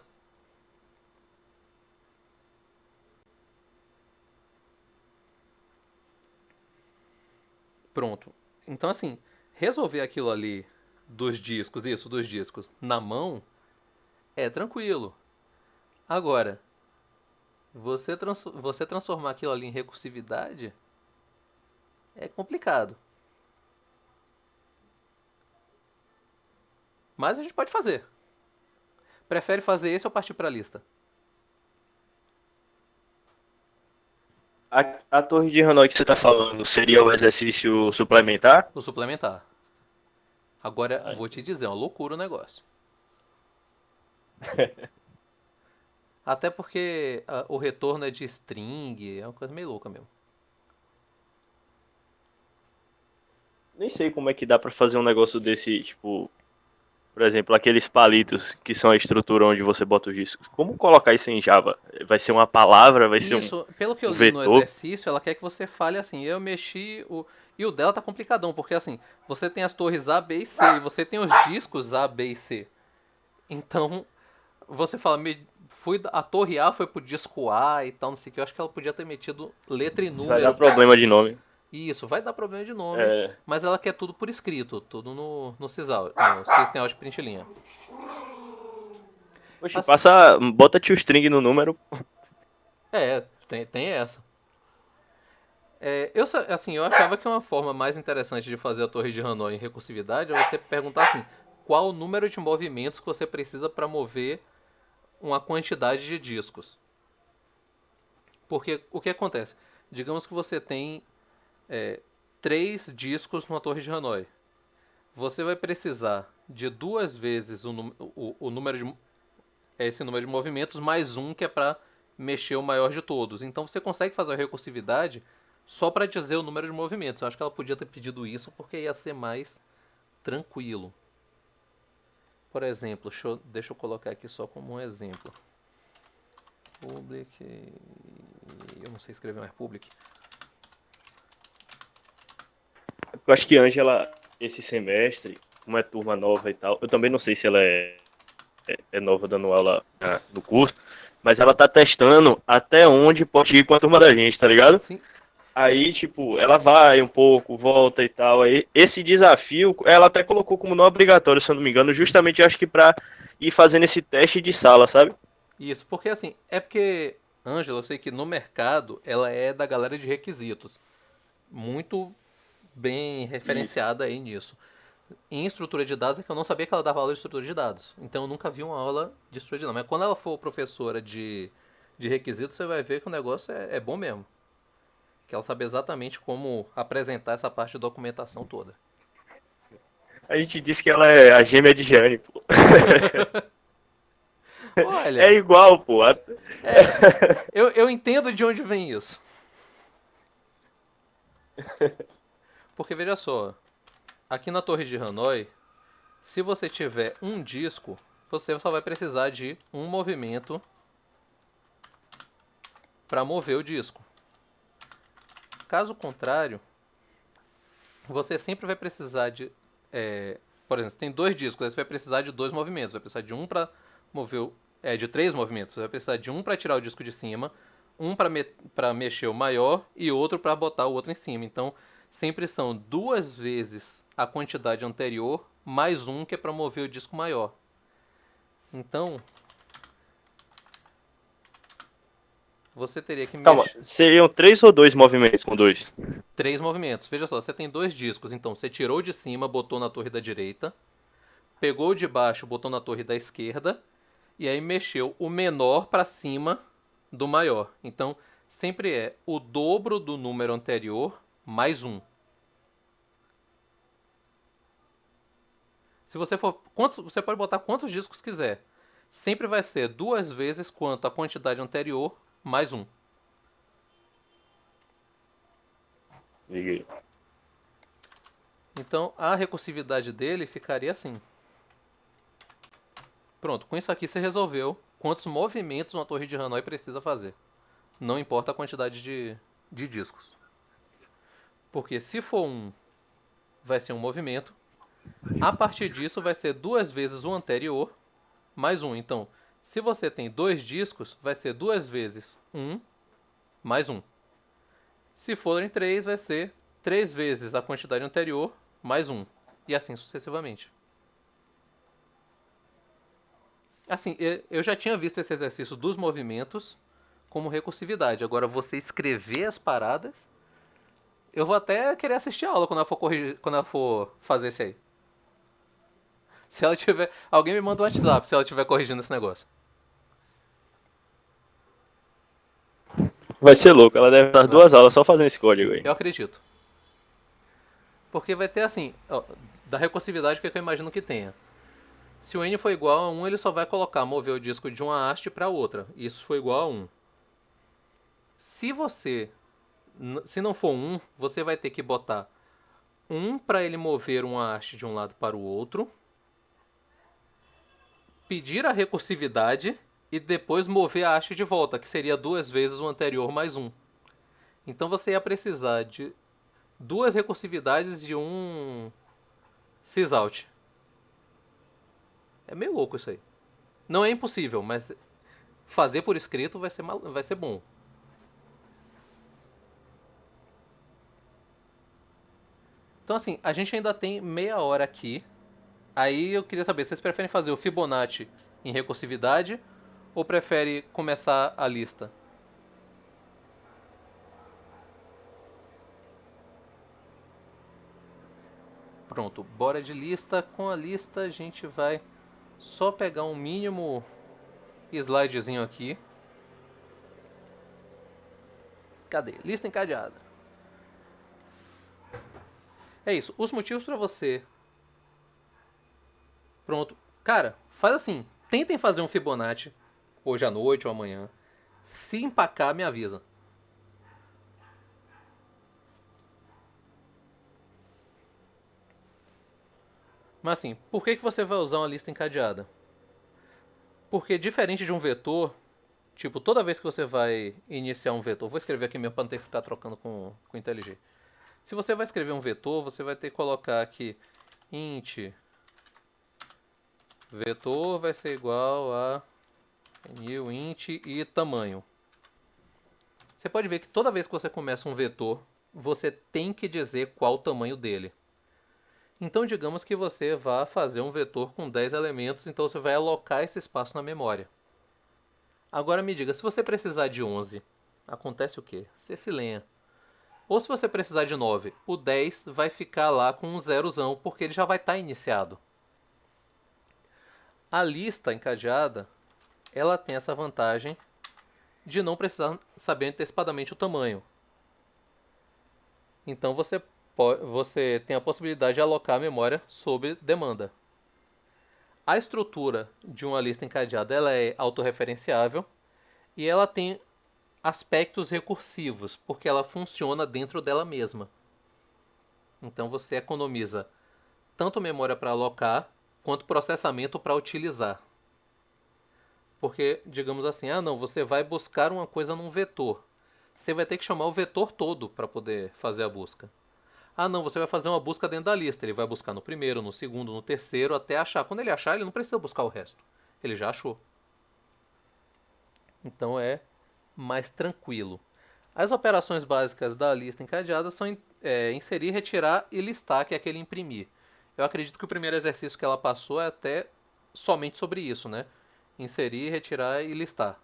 Pronto. Então assim, resolver aquilo ali dos discos, isso, dos discos, na mão, é tranquilo. Agora, você transformar aquilo ali em recursividade é complicado. Mas a gente pode fazer. Prefere fazer esse ou partir para a lista? A torre de Hanoi que você tá falando seria o exercício suplementar? O suplementar. Agora, Ah, vou te dizer, é uma loucura o negócio. Até porque o retorno é de string, é uma coisa meio louca mesmo. nem sei como é que dá pra fazer um negócio desse, tipo, por exemplo, aqueles palitos que são a estrutura onde você bota os discos. Como colocar isso em Java? Vai ser uma palavra? Vai ser Isso, pelo que eu um li no vetor? exercício, ela quer que você fale assim, eu mexi o. E o dela tá complicadão, porque assim, você tem as torres A, B e C, e você tem os discos A, B e C. Então, você fala, a torre A foi pro disco A e tal, não sei o que. Eu acho que ela podia ter metido letra e Isso vai dar número. problema de nome. Isso, vai dar problema de nome, É, mas ela quer tudo por escrito, tudo no Sysal, no System Out Print linha. poxa, passa, bota tio string no número. Tem essa. Assim, eu achava que uma forma mais interessante de fazer a torre de Hanoi em recursividade é você perguntar assim, qual o número de movimentos que você precisa para mover uma quantidade de discos. Porque o que acontece? Digamos que você tem três discos numa torre de Hanoi. Você vai precisar de duas vezes o número de esse número de movimentos mais um que é para mexer o maior de todos. Então você consegue fazer a recursividade só para dizer o número de movimentos. Eu acho que ela podia ter pedido isso porque ia ser mais tranquilo. Por exemplo, deixa eu colocar aqui só como um exemplo. Public. Eu não sei escrever mais public. Eu acho que Ângela, esse semestre, como é turma nova e tal, eu também não sei se ela é nova dando aula no curso, mas ela tá testando até onde pode ir com a turma da gente, tá ligado? Sim, Aí, tipo, ela vai um pouco, volta e tal. Aí, esse desafio, ela até colocou como não obrigatório, se eu não me engano, justamente acho que pra ir fazendo esse teste de sala, sabe? isso. Porque assim, é porque Ângela, eu sei que no mercado ela é da galera de requisitos. Muito bem Isso. referenciada aí nisso. Em estrutura de dados é que eu não sabia que ela dava aula de estrutura de dados. Então eu nunca vi uma aula de estrutura de dados. Mas quando ela for professora de requisitos, você vai ver que o negócio é bom mesmo. Que ela sabe exatamente como apresentar essa parte de documentação toda. A gente disse que ela é a gêmea de Jane, pô. É Olha, igual, pô. é, eu entendo de onde vem isso. Porque veja só, aqui na Torre de Hanoi, se você tiver um disco, você só vai precisar de um movimento para mover o disco. Caso contrário, você sempre vai precisar por exemplo, você tem dois discos, você vai precisar de dois movimentos. Vai precisar de um para mover, de três movimentos. Você vai precisar de um para tirar o disco de cima, um mexer o maior e outro para botar o outro em cima. Então, sempre são duas vezes a quantidade anterior mais um que é para mover o disco maior. Então, você teria que Calma, mexer seriam 3 ou 2 movimentos com 2? 3 movimentos. Veja só, você tem 2 discos, então você tirou de cima, botou na torre da direita, pegou o de baixo, botou na torre da esquerda, e aí mexeu o menor para cima do maior. Então, sempre é o dobro do número anterior mais um. Se você for, você pode botar quantos discos quiser. Sempre vai ser 2 vezes quanto a quantidade anterior mais um. Liguei. Então, a recursividade dele ficaria assim. Pronto, com isso aqui você resolveu quantos movimentos uma torre de Hanoi precisa fazer. Não importa a quantidade de discos. Porque se for um, vai ser um movimento. A partir disso, vai ser 2 vezes o anterior mais um. Então, se você tem 2 discos, vai ser 2 vezes um mais um. Se forem 3, vai ser 3 vezes a quantidade anterior mais um. E assim sucessivamente. Assim, eu já tinha visto esse exercício dos movimentos como recursividade. Agora, você escrever as paradas, eu vou até querer assistir a aula quando ela for, quando ela for fazer isso aí. Se ela tiver. Alguém me manda um WhatsApp se ela estiver corrigindo esse negócio. Vai ser louco, ela deve dar 2 aulas só fazendo esse código aí. Eu acredito. Porque vai ter assim, ó, da recursividade o que eu imagino que tenha. Se o n for igual a 1, ele só vai colocar, mover o disco de uma haste para outra. Isso foi igual a 1. Se você, se não for 1, você vai ter que botar 1 para ele mover uma haste de um lado para o outro, pedir a recursividade e depois mover a haste de volta, que seria 2 vezes o anterior mais 1. Então você ia precisar de 2 recursividades e um sysout. É meio louco isso aí. Não é impossível, mas fazer por escrito vai ser bom. Então assim, a gente ainda tem meia hora aqui. Aí eu queria saber, vocês preferem fazer o Fibonacci em recursividade ou prefere começar a lista? Pronto, bora de lista. Com a lista a gente vai só pegar um mínimo slidezinho aqui. Cadê? Lista encadeada. É isso. Os motivos para você. Pronto. Cara, faz assim. Tentem fazer um Fibonacci hoje à noite ou amanhã. Se empacar, me avisa. Mas assim, por que você vai usar uma lista encadeada? Porque diferente de um vetor, tipo, toda vez que você vai iniciar um vetor, vou escrever aqui mesmo para não ter que ficar trocando com IntelliJ. Se você vai escrever um vetor, você vai ter que colocar aqui int vetor vai ser igual a new int e tamanho. Você pode ver que toda vez que você começa um vetor, você tem que dizer qual o tamanho dele. Então, digamos que você vá fazer um vetor com 10 elementos, então você vai alocar esse espaço na memória. Agora me diga, se você precisar de 11, acontece o quê? Você se lenha. Ou se você precisar de 9, o 10 vai ficar lá com um zerozão, porque ele já vai estar iniciado. A lista encadeada, ela tem essa vantagem de não precisar saber antecipadamente o tamanho. Então você tem a possibilidade de alocar a memória sob demanda. A estrutura de uma lista encadeada ela é autorreferenciável e ela tem aspectos recursivos, porque ela funciona dentro dela mesma. Então você economiza tanto memória para alocar quanto processamento para utilizar. Porque, digamos assim, não, você vai buscar uma coisa num vetor. Você vai ter que chamar o vetor todo para poder fazer a busca. Não, você vai fazer uma busca dentro da lista. Ele vai buscar no primeiro, no segundo, no terceiro, até achar. Quando ele achar, ele não precisa buscar o resto. Ele já achou. Então é mais tranquilo. As operações básicas da lista encadeada são inserir, retirar e listar, que é aquele imprimir. Eu acredito que o primeiro exercício que ela passou é até somente sobre isso, né? Inserir, retirar e listar.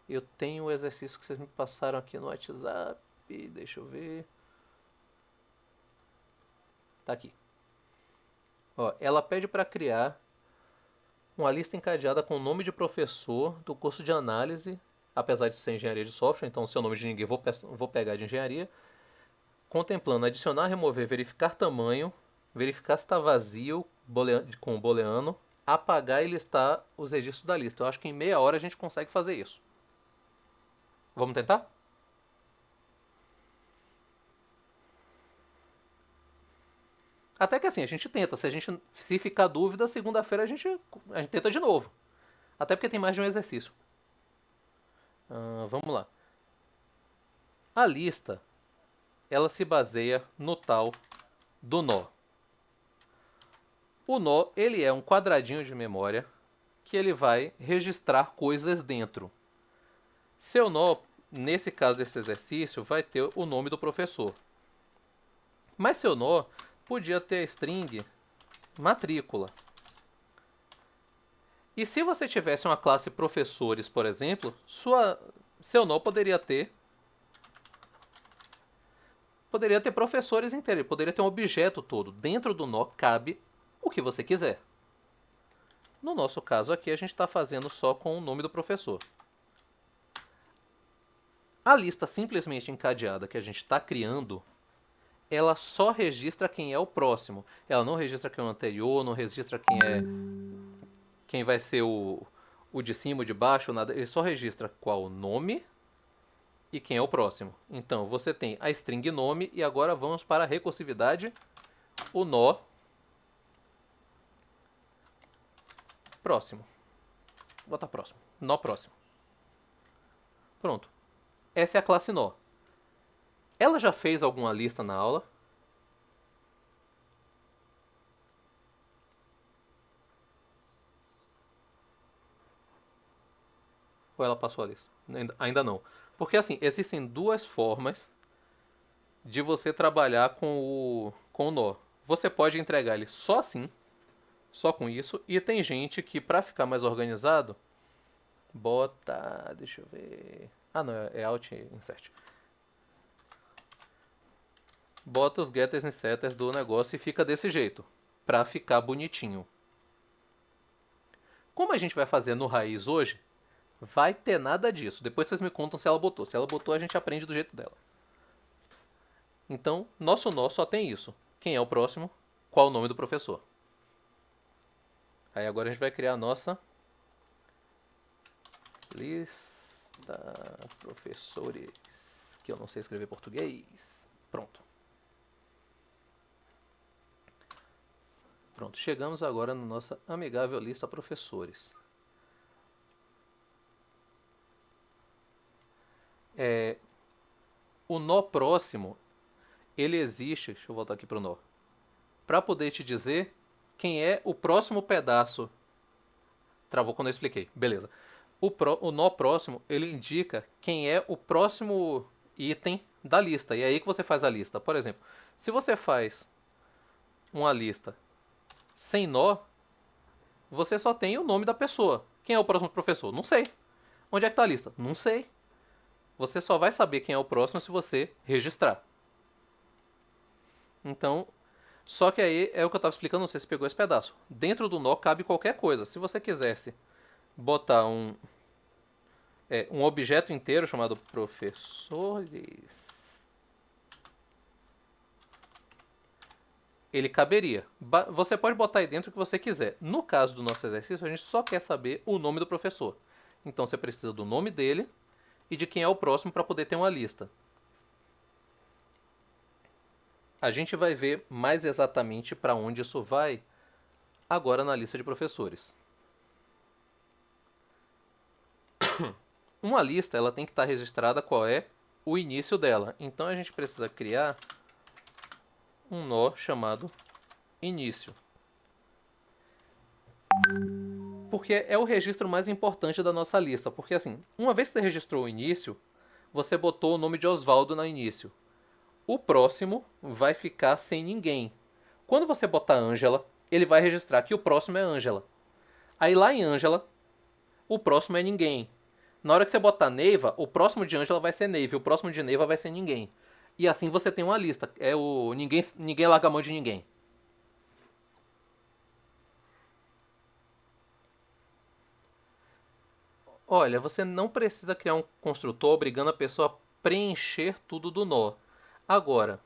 Eu tenho o exercício que vocês me passaram aqui no WhatsApp. Deixa eu ver. Tá aqui. Ó, ela pede para criar uma lista encadeada com o nome de professor do curso de análise, apesar de ser engenharia de software, então se é o nome de ninguém, vou pegar de engenharia, contemplando adicionar, remover, verificar tamanho, verificar se está vazio com o booleano, apagar e listar os registros da lista. Eu acho que em meia hora a gente consegue fazer isso. Vamos tentar? Até que assim, a gente tenta. Se ficar dúvida, segunda-feira a gente tenta de novo. Até porque tem mais de um exercício. Vamos lá. A lista, ela se baseia no tal do nó. O nó, ele é um quadradinho de memória que ele vai registrar coisas dentro. Seu nó, nesse caso desse exercício, vai ter o nome do professor. Mas seu nó podia ter a string matrícula. E se você tivesse uma classe professores, por exemplo, seu nó poderia ter professores inteiros, poderia ter um objeto todo. Dentro do nó cabe o que você quiser. No nosso caso aqui, a gente está fazendo só com o nome do professor. A lista simplesmente encadeada que a gente está criando, ela só registra quem é o próximo. Ela não registra quem é o anterior, não registra quem vai ser o de cima, o de baixo, nada. Ele só registra qual o nome e quem é o próximo. Então, você tem a string nome e agora vamos para a recursividade, o nó próximo. Vou botar próximo. Nó próximo. Pronto. Essa é a classe nó. Ela já fez alguma lista na aula? Ou ela passou a lista? Ainda não. Porque assim, existem duas formas de você trabalhar com o nó. Você pode entregar ele só assim, só com isso, e tem gente que, para ficar mais organizado, bota. Deixa eu ver. Ah, não, é Alt Insert. Bota os getters e setters do negócio e fica desse jeito, para ficar bonitinho. Como a gente vai fazer no raiz hoje, vai ter nada disso. Depois vocês me contam se ela botou. Se ela botou, a gente aprende do jeito dela. Então, nosso nó só tem isso. Quem é o próximo? Qual o nome do professor? Aí agora a gente vai criar a nossa lista professores, que eu não sei escrever português. Pronto. Pronto, chegamos agora na nossa amigável lista professores. O nó próximo, ele existe, deixa eu voltar aqui para o nó, para poder te dizer quem é o próximo pedaço. Travou quando eu expliquei, beleza. O nó próximo, ele indica quem é o próximo item da lista. E é aí que você faz a lista. Por exemplo, se você faz uma lista sem nó, você só tem o nome da pessoa. Quem é o próximo professor? Não sei. Onde é que está a lista? Não sei. Você só vai saber quem é o próximo se você registrar. Então, só que aí é o que eu estava explicando, não sei se pegou esse pedaço. Dentro do nó cabe qualquer coisa. Se você quisesse botar um objeto inteiro chamado professores, ele caberia. Você pode botar aí dentro o que você quiser. No caso do nosso exercício, a gente só quer saber o nome do professor. Então você precisa do nome dele e de quem é o próximo para poder ter uma lista. A gente vai ver mais exatamente para onde isso vai agora na lista de professores. Uma lista, ela tem que estar registrada qual é o início dela. Então a gente precisa criar um nó chamado início. Porque é o registro mais importante da nossa lista. Porque assim, uma vez que você registrou o início, você botou o nome de Osvaldo no início. O próximo vai ficar sem ninguém. Quando você botar Ângela, ele vai registrar que o próximo é Ângela. Aí lá em Ângela, o próximo é ninguém. Na hora que você botar Neiva, o próximo de Ângela vai ser Neiva, e o próximo de Neiva vai ser ninguém. E assim você tem uma lista. É o ninguém larga a mão de ninguém. Olha, você não precisa criar um construtor obrigando a pessoa a preencher tudo do nó. Agora,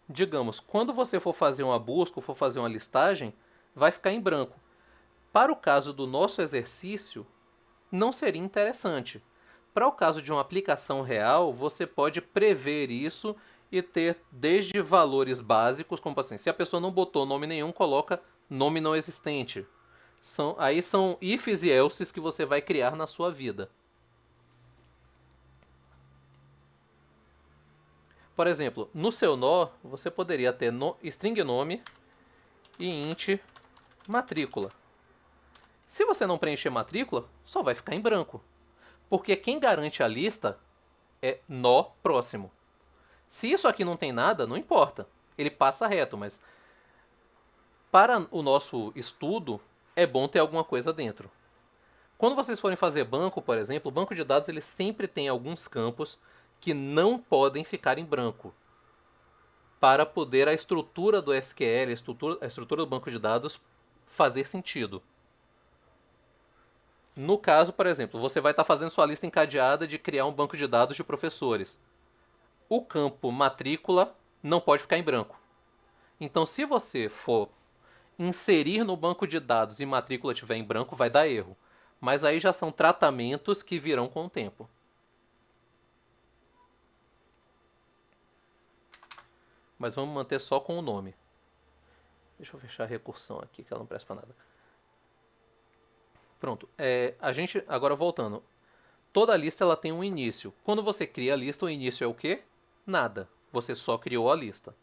digamos, quando você for fazer uma busca ou for fazer uma listagem, vai ficar em branco. Para o caso do nosso exercício, não seria interessante. Para o caso de uma aplicação real, você pode prever isso e ter desde valores básicos, como assim, se a pessoa não botou nome nenhum, coloca nome não existente. Aí são ifs e elses que você vai criar na sua vida. Por exemplo, no seu nó, você poderia ter string nome e int matrícula. Se você não preencher matrícula, só vai ficar em branco. Porque quem garante a lista é nó próximo. Se isso aqui não tem nada, não importa. Ele passa reto, mas para o nosso estudo, é bom ter alguma coisa dentro. Quando vocês forem fazer banco, por exemplo, o banco de dados ele sempre tem alguns campos que não podem ficar em branco para poder a estrutura do SQL, a estrutura do banco de dados fazer sentido. No caso, por exemplo, você vai estar fazendo sua lista encadeada de criar um banco de dados de professores. O campo matrícula não pode ficar em branco. Então, se você for inserir no banco de dados e matrícula estiver em branco, vai dar erro. Mas aí já são tratamentos que virão com o tempo. Mas vamos manter só com o nome. Deixa eu fechar a recursão aqui, que ela não presta para nada. Pronto. A gente, agora voltando. Toda lista ela tem um início. Quando você cria a lista, o início é o quê? Nada. Você só criou a lista.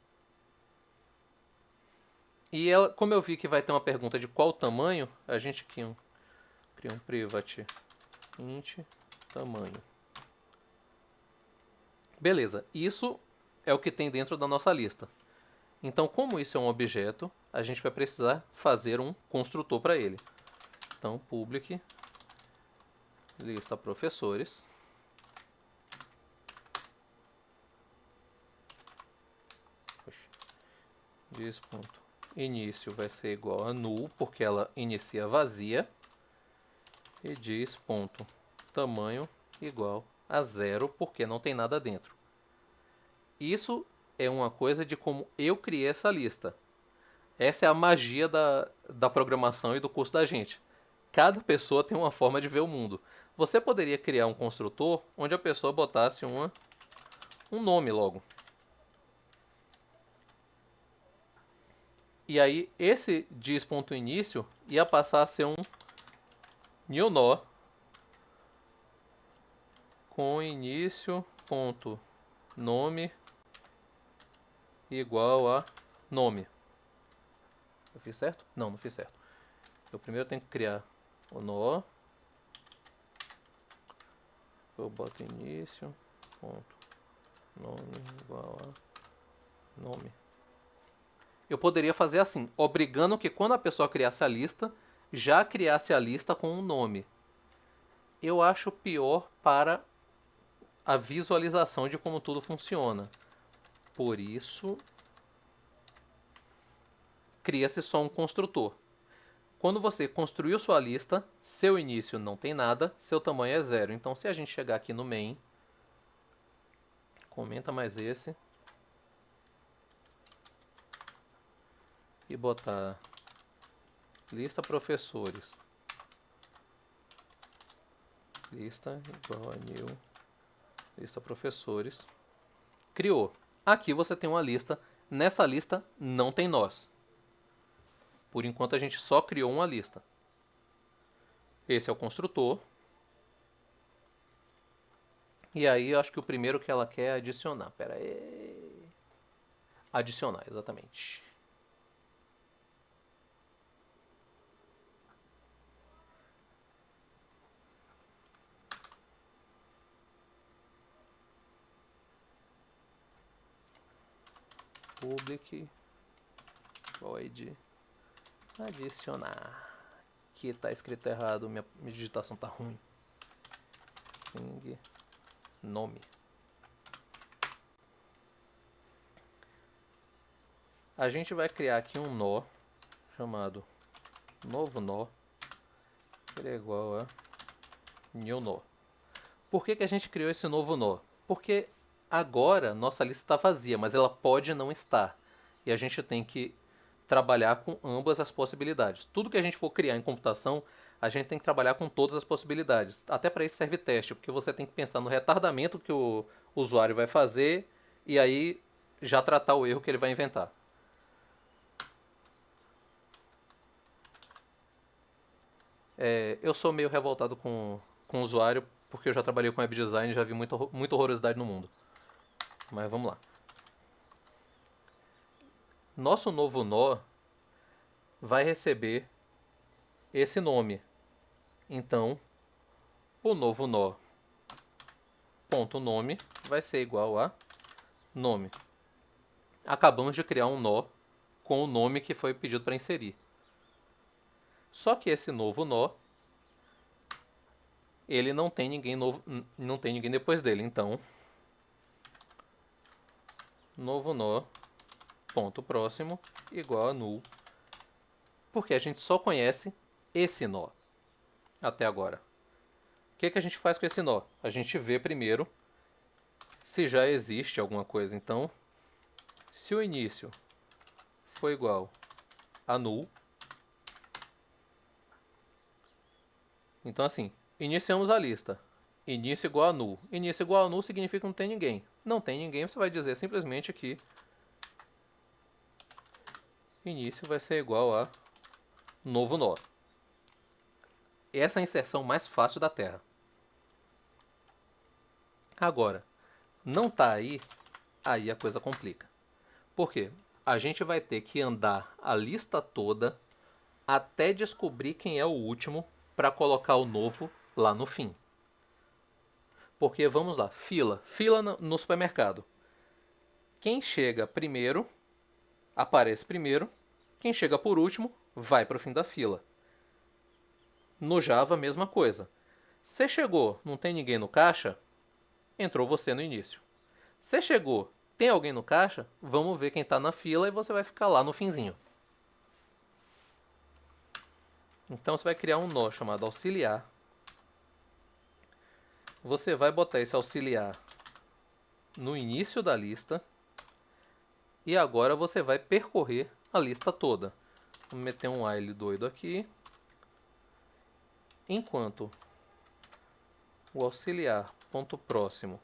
E ela, como eu vi que vai ter uma pergunta de qual tamanho, a gente cria um private int tamanho. Beleza, isso é o que tem dentro da nossa lista. Então, como isso é um objeto, a gente vai precisar fazer um construtor para ele. Então, public lista professores. Diz ponto. Início vai ser igual a null, porque ela inicia vazia. E diz ponto. Tamanho igual a 0, porque não tem nada dentro. Isso é uma coisa de como eu criei essa lista. Essa é a magia da programação e do curso da gente. Cada pessoa tem uma forma de ver o mundo. Você poderia criar um construtor onde a pessoa botasse um nome logo. E aí, esse diz.início ia passar a ser um new nó com início ponto nome igual a nome. Eu fiz certo? Não, não fiz certo. Eu primeiro tenho que criar o nó. Eu boto início ponto nome igual a nome. Eu poderia fazer assim, obrigando que quando a pessoa criasse a lista, já criasse a lista com um nome. Eu acho pior para a visualização de como tudo funciona. Por isso, cria-se só um construtor. Quando você construiu sua lista, seu início não tem nada, seu tamanho é 0. Então, se a gente chegar aqui no main, comenta mais esse, e botar lista professores, lista igual a new, lista professores, criou. Aqui você tem uma lista, nessa lista não tem nós. Por enquanto a gente só criou uma lista. Esse é o construtor. E aí eu acho que o primeiro que ela quer é adicionar. Pera aí. Adicionar, exatamente. public void adicionar. Aqui tá escrito errado, minha digitação tá ruim. String nome. A gente vai criar aqui um nó chamado novo nó, ele é igual a new nó. Por que a gente criou esse novo nó? Porque agora nossa lista está vazia, mas ela pode não estar. E a gente tem que trabalhar com ambas as possibilidades. Tudo que a gente for criar em computação, a gente tem que trabalhar com todas as possibilidades. Até para isso serve teste, porque você tem que pensar no retardamento que o usuário vai fazer e aí já tratar o erro que ele vai inventar. Eu sou meio revoltado com o usuário, porque eu já trabalhei com web design e já vi muita horrorosidade no mundo. Mas vamos lá. Nosso novo nó vai receber esse nome. Então, o novo nó ponto nome vai ser igual a nome. Acabamos de criar um nó com o nome que foi pedido para inserir. Só que esse novo nó, ele não tem ninguém novo, não tem ninguém depois dele. Então, novo nó ponto próximo igual a null, porque a gente só conhece esse nó até agora. O que a gente faz com esse nó? A gente vê primeiro se já existe alguma coisa. Então, se o início for igual a null, então assim, iniciamos a lista. Início igual a null. Início igual a null significa que não tem ninguém. Não tem ninguém, você vai dizer simplesmente que início vai ser igual a novo nó. Essa é a inserção mais fácil da Terra. Agora, não está aí a coisa complica. Por quê? A gente vai ter que andar a lista toda até descobrir quem é o último para colocar o novo lá no fim. Porque, vamos lá, fila no supermercado. Quem chega primeiro, aparece primeiro. Quem chega por último, vai para o fim da fila. No Java, mesma coisa. Você chegou, não tem ninguém no caixa, entrou você no início. Você chegou, tem alguém no caixa, vamos ver quem está na fila e você vai ficar lá no finzinho. Então você vai criar um nó chamado auxiliar. Você vai botar esse auxiliar no início da lista. E agora você vai percorrer a lista toda. Vou meter um while doido aqui. Enquanto o auxiliar ponto próximo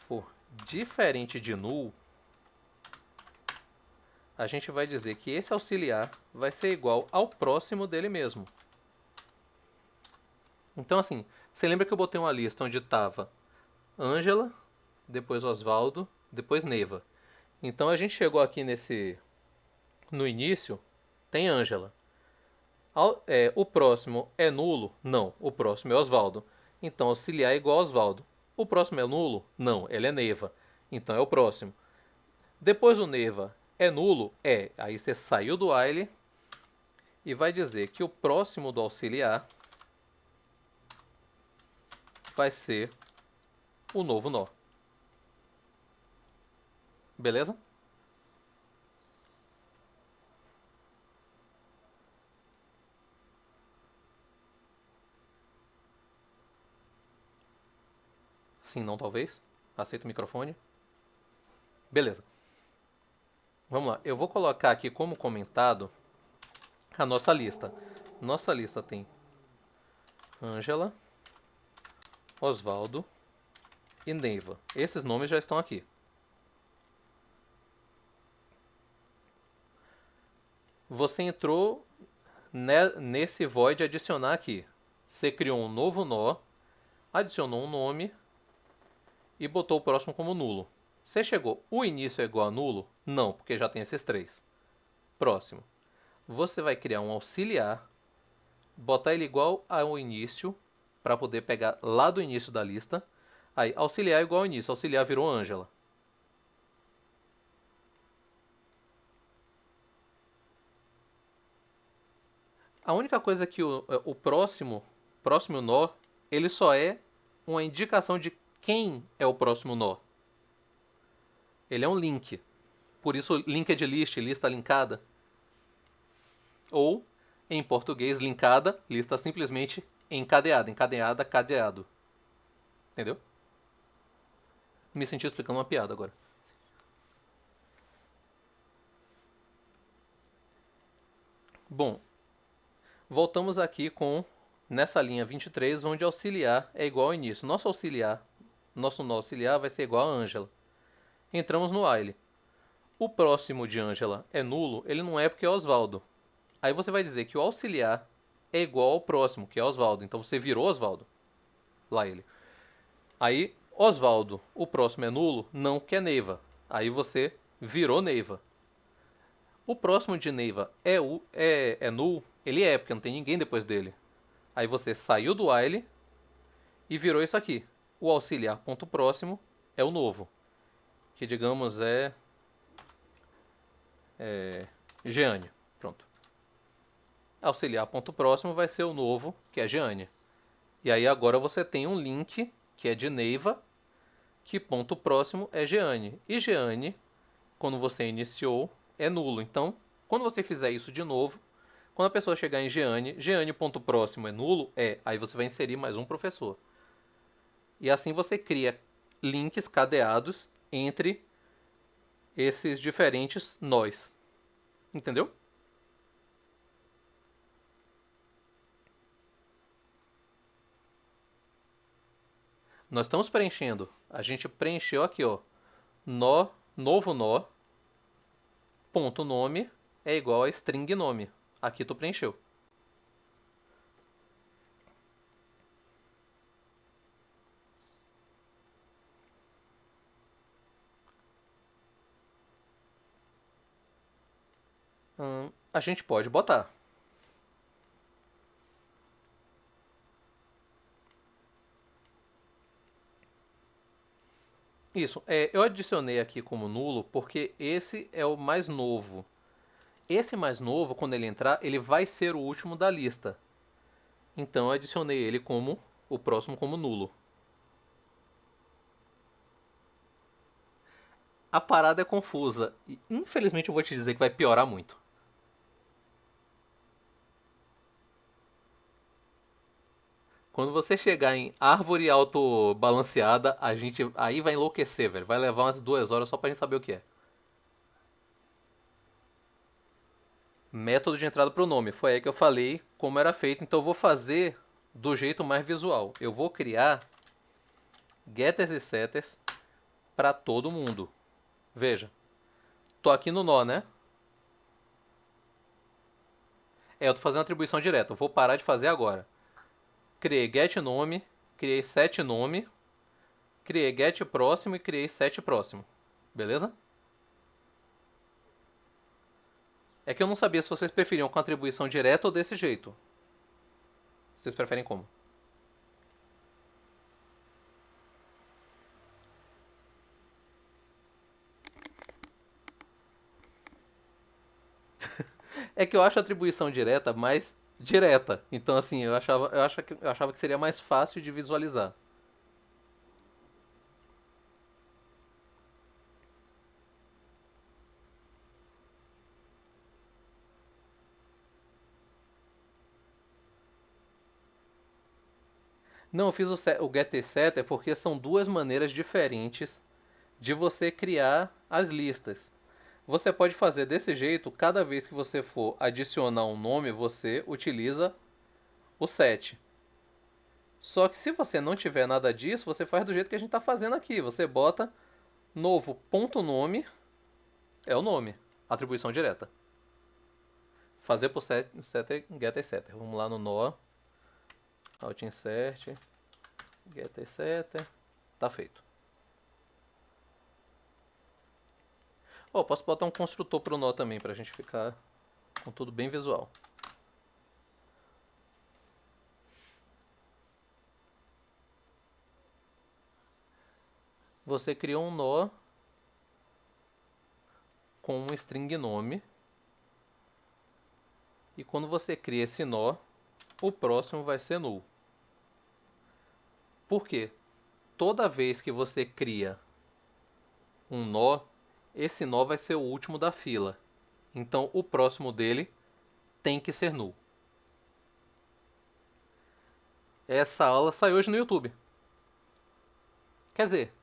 for diferente de null, a gente vai dizer que esse auxiliar vai ser igual ao próximo dele mesmo. Então assim, você lembra que eu botei uma lista onde estava Ângela, depois Osvaldo, depois Neva. Então a gente chegou aqui no início, tem Ângela. O próximo é nulo? Não, o próximo é Osvaldo. Então auxiliar é igual a Osvaldo. O próximo é nulo? Não, ele é Neva. Então é o próximo. Depois do Neva é nulo? É. Aí você saiu do while e vai dizer que o próximo do auxiliar vai ser o novo nó. Beleza? Sim, não, talvez. Aceita o microfone. Beleza. Vamos lá. Eu vou colocar aqui como comentado a nossa lista. Nossa lista tem Ângela, Osvaldo e Neiva. Esses nomes já estão aqui. Você entrou nesse void adicionar aqui. Você criou um novo nó, adicionou um nome e botou o próximo como nulo. Você chegou, o início é igual a nulo? Não, porque já tem esses três. Próximo. Você vai criar um auxiliar, botar ele igual ao início, para poder pegar lá do início da lista. Aí, auxiliar igual ao início. Auxiliar virou Ângela. A única coisa é que o próximo nó, ele só é uma indicação de quem é o próximo nó. Ele é um link. Por isso, linked list, lista linkada. Ou, em português, linkada, lista simplesmente encadeada. Encadeada, cadeado. Entendeu? Me senti explicando uma piada agora. Bom, voltamos aqui com nessa linha 23, onde auxiliar é igual ao início. Nosso nó auxiliar vai ser igual a Ângela. Entramos no while. O próximo de Ângela é nulo, ele não é porque é Osvaldo. Aí você vai dizer que o auxiliar é igual ao próximo, que é Osvaldo. Então você virou Osvaldo. Lá ele. Aí, Osvaldo, o próximo é nulo? Não, que é Neiva. Aí você virou Neiva. O próximo de Neiva é null? Ele é, porque não tem ninguém depois dele. Aí você saiu do while e virou isso aqui. O auxiliar ponto próximo é o novo, que digamos é Jeane. Pronto. Auxiliar ponto próximo vai ser o novo, que é Jeane. E aí agora você tem um link, que é de Neiva, que ponto próximo é Jeane. E Jeane, quando você iniciou, é nulo. Então, quando você fizer isso de novo, quando a pessoa chegar em Jeane, Jeane ponto próximo é nulo? É. Aí você vai inserir mais um professor. E assim você cria links cadeados entre esses diferentes nós. Entendeu? Nós estamos preenchendo. A gente preencheu aqui, ó. Nó, novo nó, ponto nome é igual a string nome. Aqui tu preencheu. A gente pode botar. Isso, eu adicionei aqui como nulo porque esse é o mais novo. Esse mais novo, quando ele entrar, ele vai ser o último da lista. Então eu adicionei ele como o próximo como nulo. A parada é confusa e infelizmente eu vou te dizer que vai piorar muito. Quando você chegar em árvore autobalanceada, a gente aí vai enlouquecer, velho. Vai levar umas 2 horas só pra gente saber o que é. Método de entrada pro nome. Foi aí que eu falei como era feito. Então eu vou fazer do jeito mais visual. Eu vou criar getters e setters para todo mundo. Veja, tô aqui no nó, né? Eu tô fazendo atribuição direta. Eu vou parar de fazer agora. Criei get nome, criei set nome, criei get próximo e criei set próximo. Beleza? É que eu não sabia se vocês preferiam com atribuição direta ou desse jeito. Vocês preferem como? É que eu acho a atribuição direta mais direta. Então, assim, eu achava que seria mais fácil de visualizar. Não, eu fiz o get e setter porque são duas maneiras diferentes de você criar as listas. Você pode fazer desse jeito, cada vez que você for adicionar um nome, você utiliza o set. Só que se você não tiver nada disso, você faz do jeito que a gente está fazendo aqui. Você bota novo ponto nome, é o nome, atribuição direta. Fazer por setter, getter, setter. Vamos lá no nó, alt insert, getter, setter, tá feito. Oh, posso botar um construtor pro nó também, pra gente ficar com tudo bem visual. Você criou um nó com um string nome E quando você cria esse nó, o próximo vai ser null. Por quê? Toda vez que você cria um nó, esse nó vai ser o último da fila. Então o próximo dele tem que ser null. Essa aula sai hoje no YouTube. Quer dizer,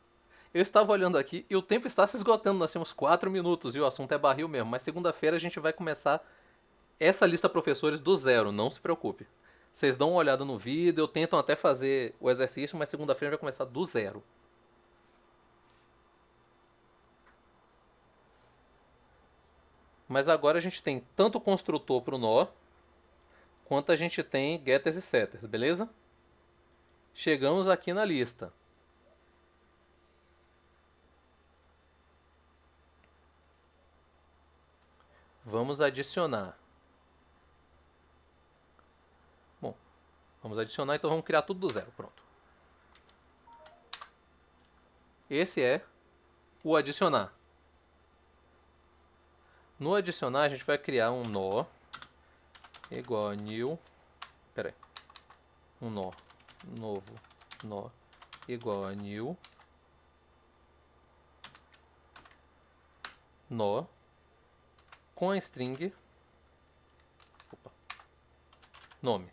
eu estava olhando aqui e o tempo está se esgotando. Nós temos 4 minutos e o assunto é barril mesmo. Mas segunda-feira a gente vai começar essa lista professores do zero, não se preocupe. Vocês dão uma olhada no vídeo, tentam até fazer o exercício, mas segunda-feira vai começar do zero. Mas agora a gente tem tanto o construtor para o nó, quanto a gente tem getters e setters, beleza? Chegamos aqui na lista. Vamos adicionar. Bom, vamos adicionar, então vamos criar tudo do zero, pronto. Esse é o adicionar. No adicionar a gente vai criar um nó igual a new, um nó novo, nó igual a new, nó com a string nome.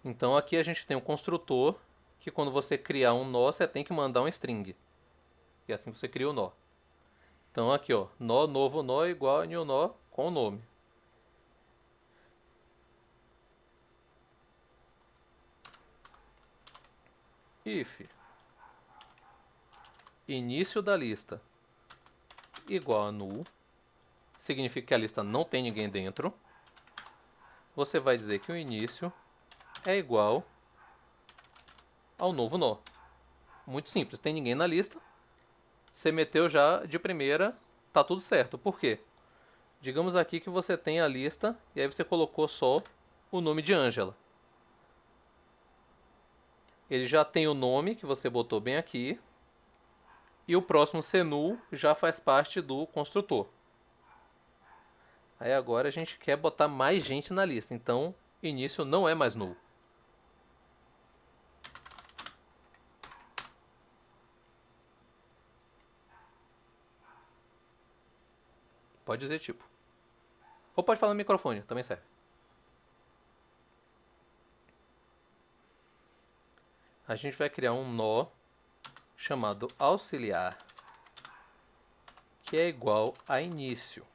Então aqui a gente tem um construtor que quando você criar um nó, você tem que mandar um string. E assim você cria o nó. Então aqui, ó, nó novo nó igual a new nó com o nome. If início da lista igual a null, significa que a lista não tem ninguém dentro. Você vai dizer que o início é igual ao novo nó. Muito simples, tem ninguém na lista. Você meteu já de primeira, tá tudo certo. Por quê? Digamos aqui que você tem a lista e aí você colocou só o nome de Ângela. Ele já tem o nome que você botou bem aqui. E o próximo ser null já faz parte do construtor. Aí agora a gente quer botar mais gente na lista. Então, início não é mais null. Pode dizer tipo. Ou pode falar no microfone, também serve. A gente vai criar um nó chamado auxiliar, que é igual a início.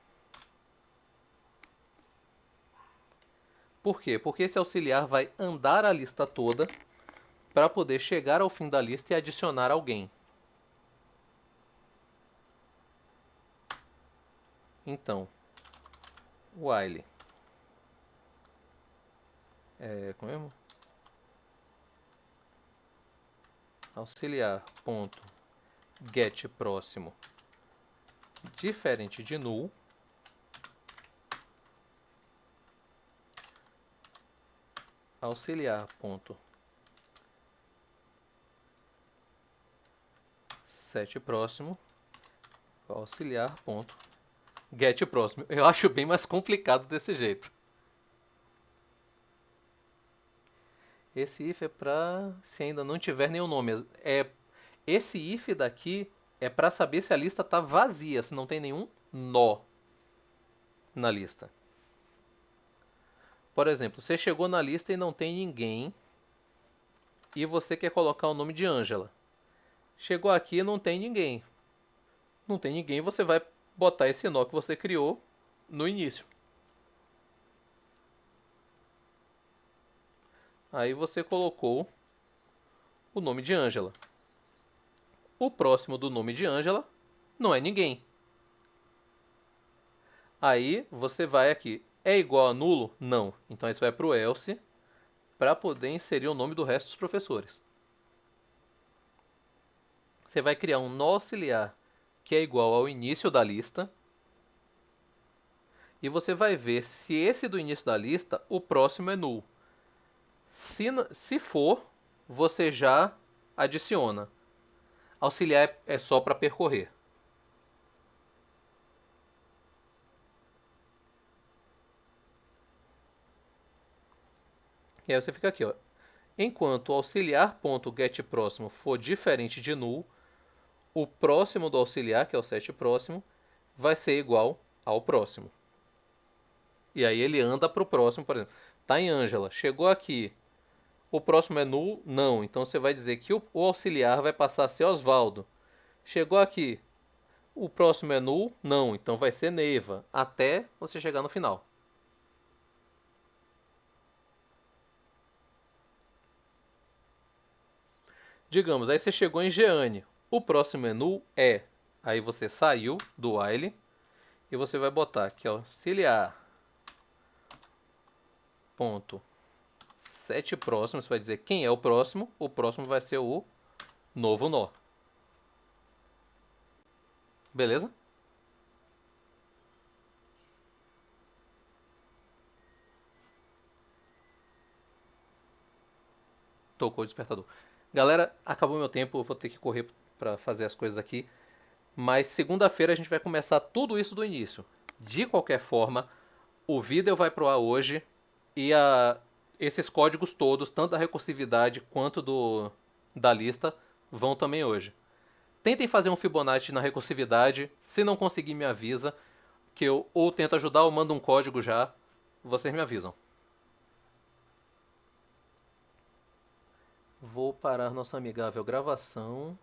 Por quê? Porque esse auxiliar vai andar a lista toda para poder chegar ao fim da lista e adicionar alguém. Então, while como é mesmo? Auxiliar ponto get próximo diferente de null, auxiliar ponto set próximo, auxiliar ponto get próximo. Eu acho bem mais complicado desse jeito. Esse if é para se ainda não tiver nenhum nome. Esse if daqui é para saber se a lista está vazia, se não tem nenhum nó na lista. Por exemplo, você chegou na lista e não tem ninguém e você quer colocar o nome de Ângela. Chegou aqui e não tem ninguém. Não tem ninguém, você vai botar esse nó que você criou no início. Aí você colocou o nome de Ângela. O próximo do nome de Ângela não é ninguém. Aí você vai aqui. É igual a nulo? Não. Então isso vai para o else para poder inserir o nome do resto dos professores. Você vai criar um nó auxiliar que é igual ao início da lista. E você vai ver se esse do início da lista, o próximo é null. Se for, você já adiciona. Auxiliar é só para percorrer. E aí você fica aqui, ó. Enquanto o auxiliar.getPróximo for diferente de null, o próximo do auxiliar, que é o set próximo, vai ser igual ao próximo. E aí ele anda para o próximo, por exemplo. Tá em Ângela, chegou aqui, o próximo é null? Não. Então você vai dizer que o auxiliar vai passar a ser Osvaldo. Chegou aqui, o próximo é null? Não. Então vai ser Neiva, até você chegar no final. Digamos, aí você chegou em Jeane. O próximo é null? É. Aí você saiu do while e você vai botar aqui, ó, auxiliar ponto set próximo. Você vai dizer quem é o próximo. O próximo vai ser o novo nó. Beleza? Tocou o despertador. Galera, acabou meu tempo, eu vou ter que correr para fazer as coisas aqui. Mas segunda-feira a gente vai começar tudo isso do início. De qualquer forma, o vídeo vai pro ar hoje e esses códigos todos, tanto da recursividade quanto da lista, vão também hoje. Tentem fazer um Fibonacci na recursividade. Se não conseguir, me avisa. Que eu ou tento ajudar ou mando um código já. Vocês me avisam. Vou parar nossa amigável gravação.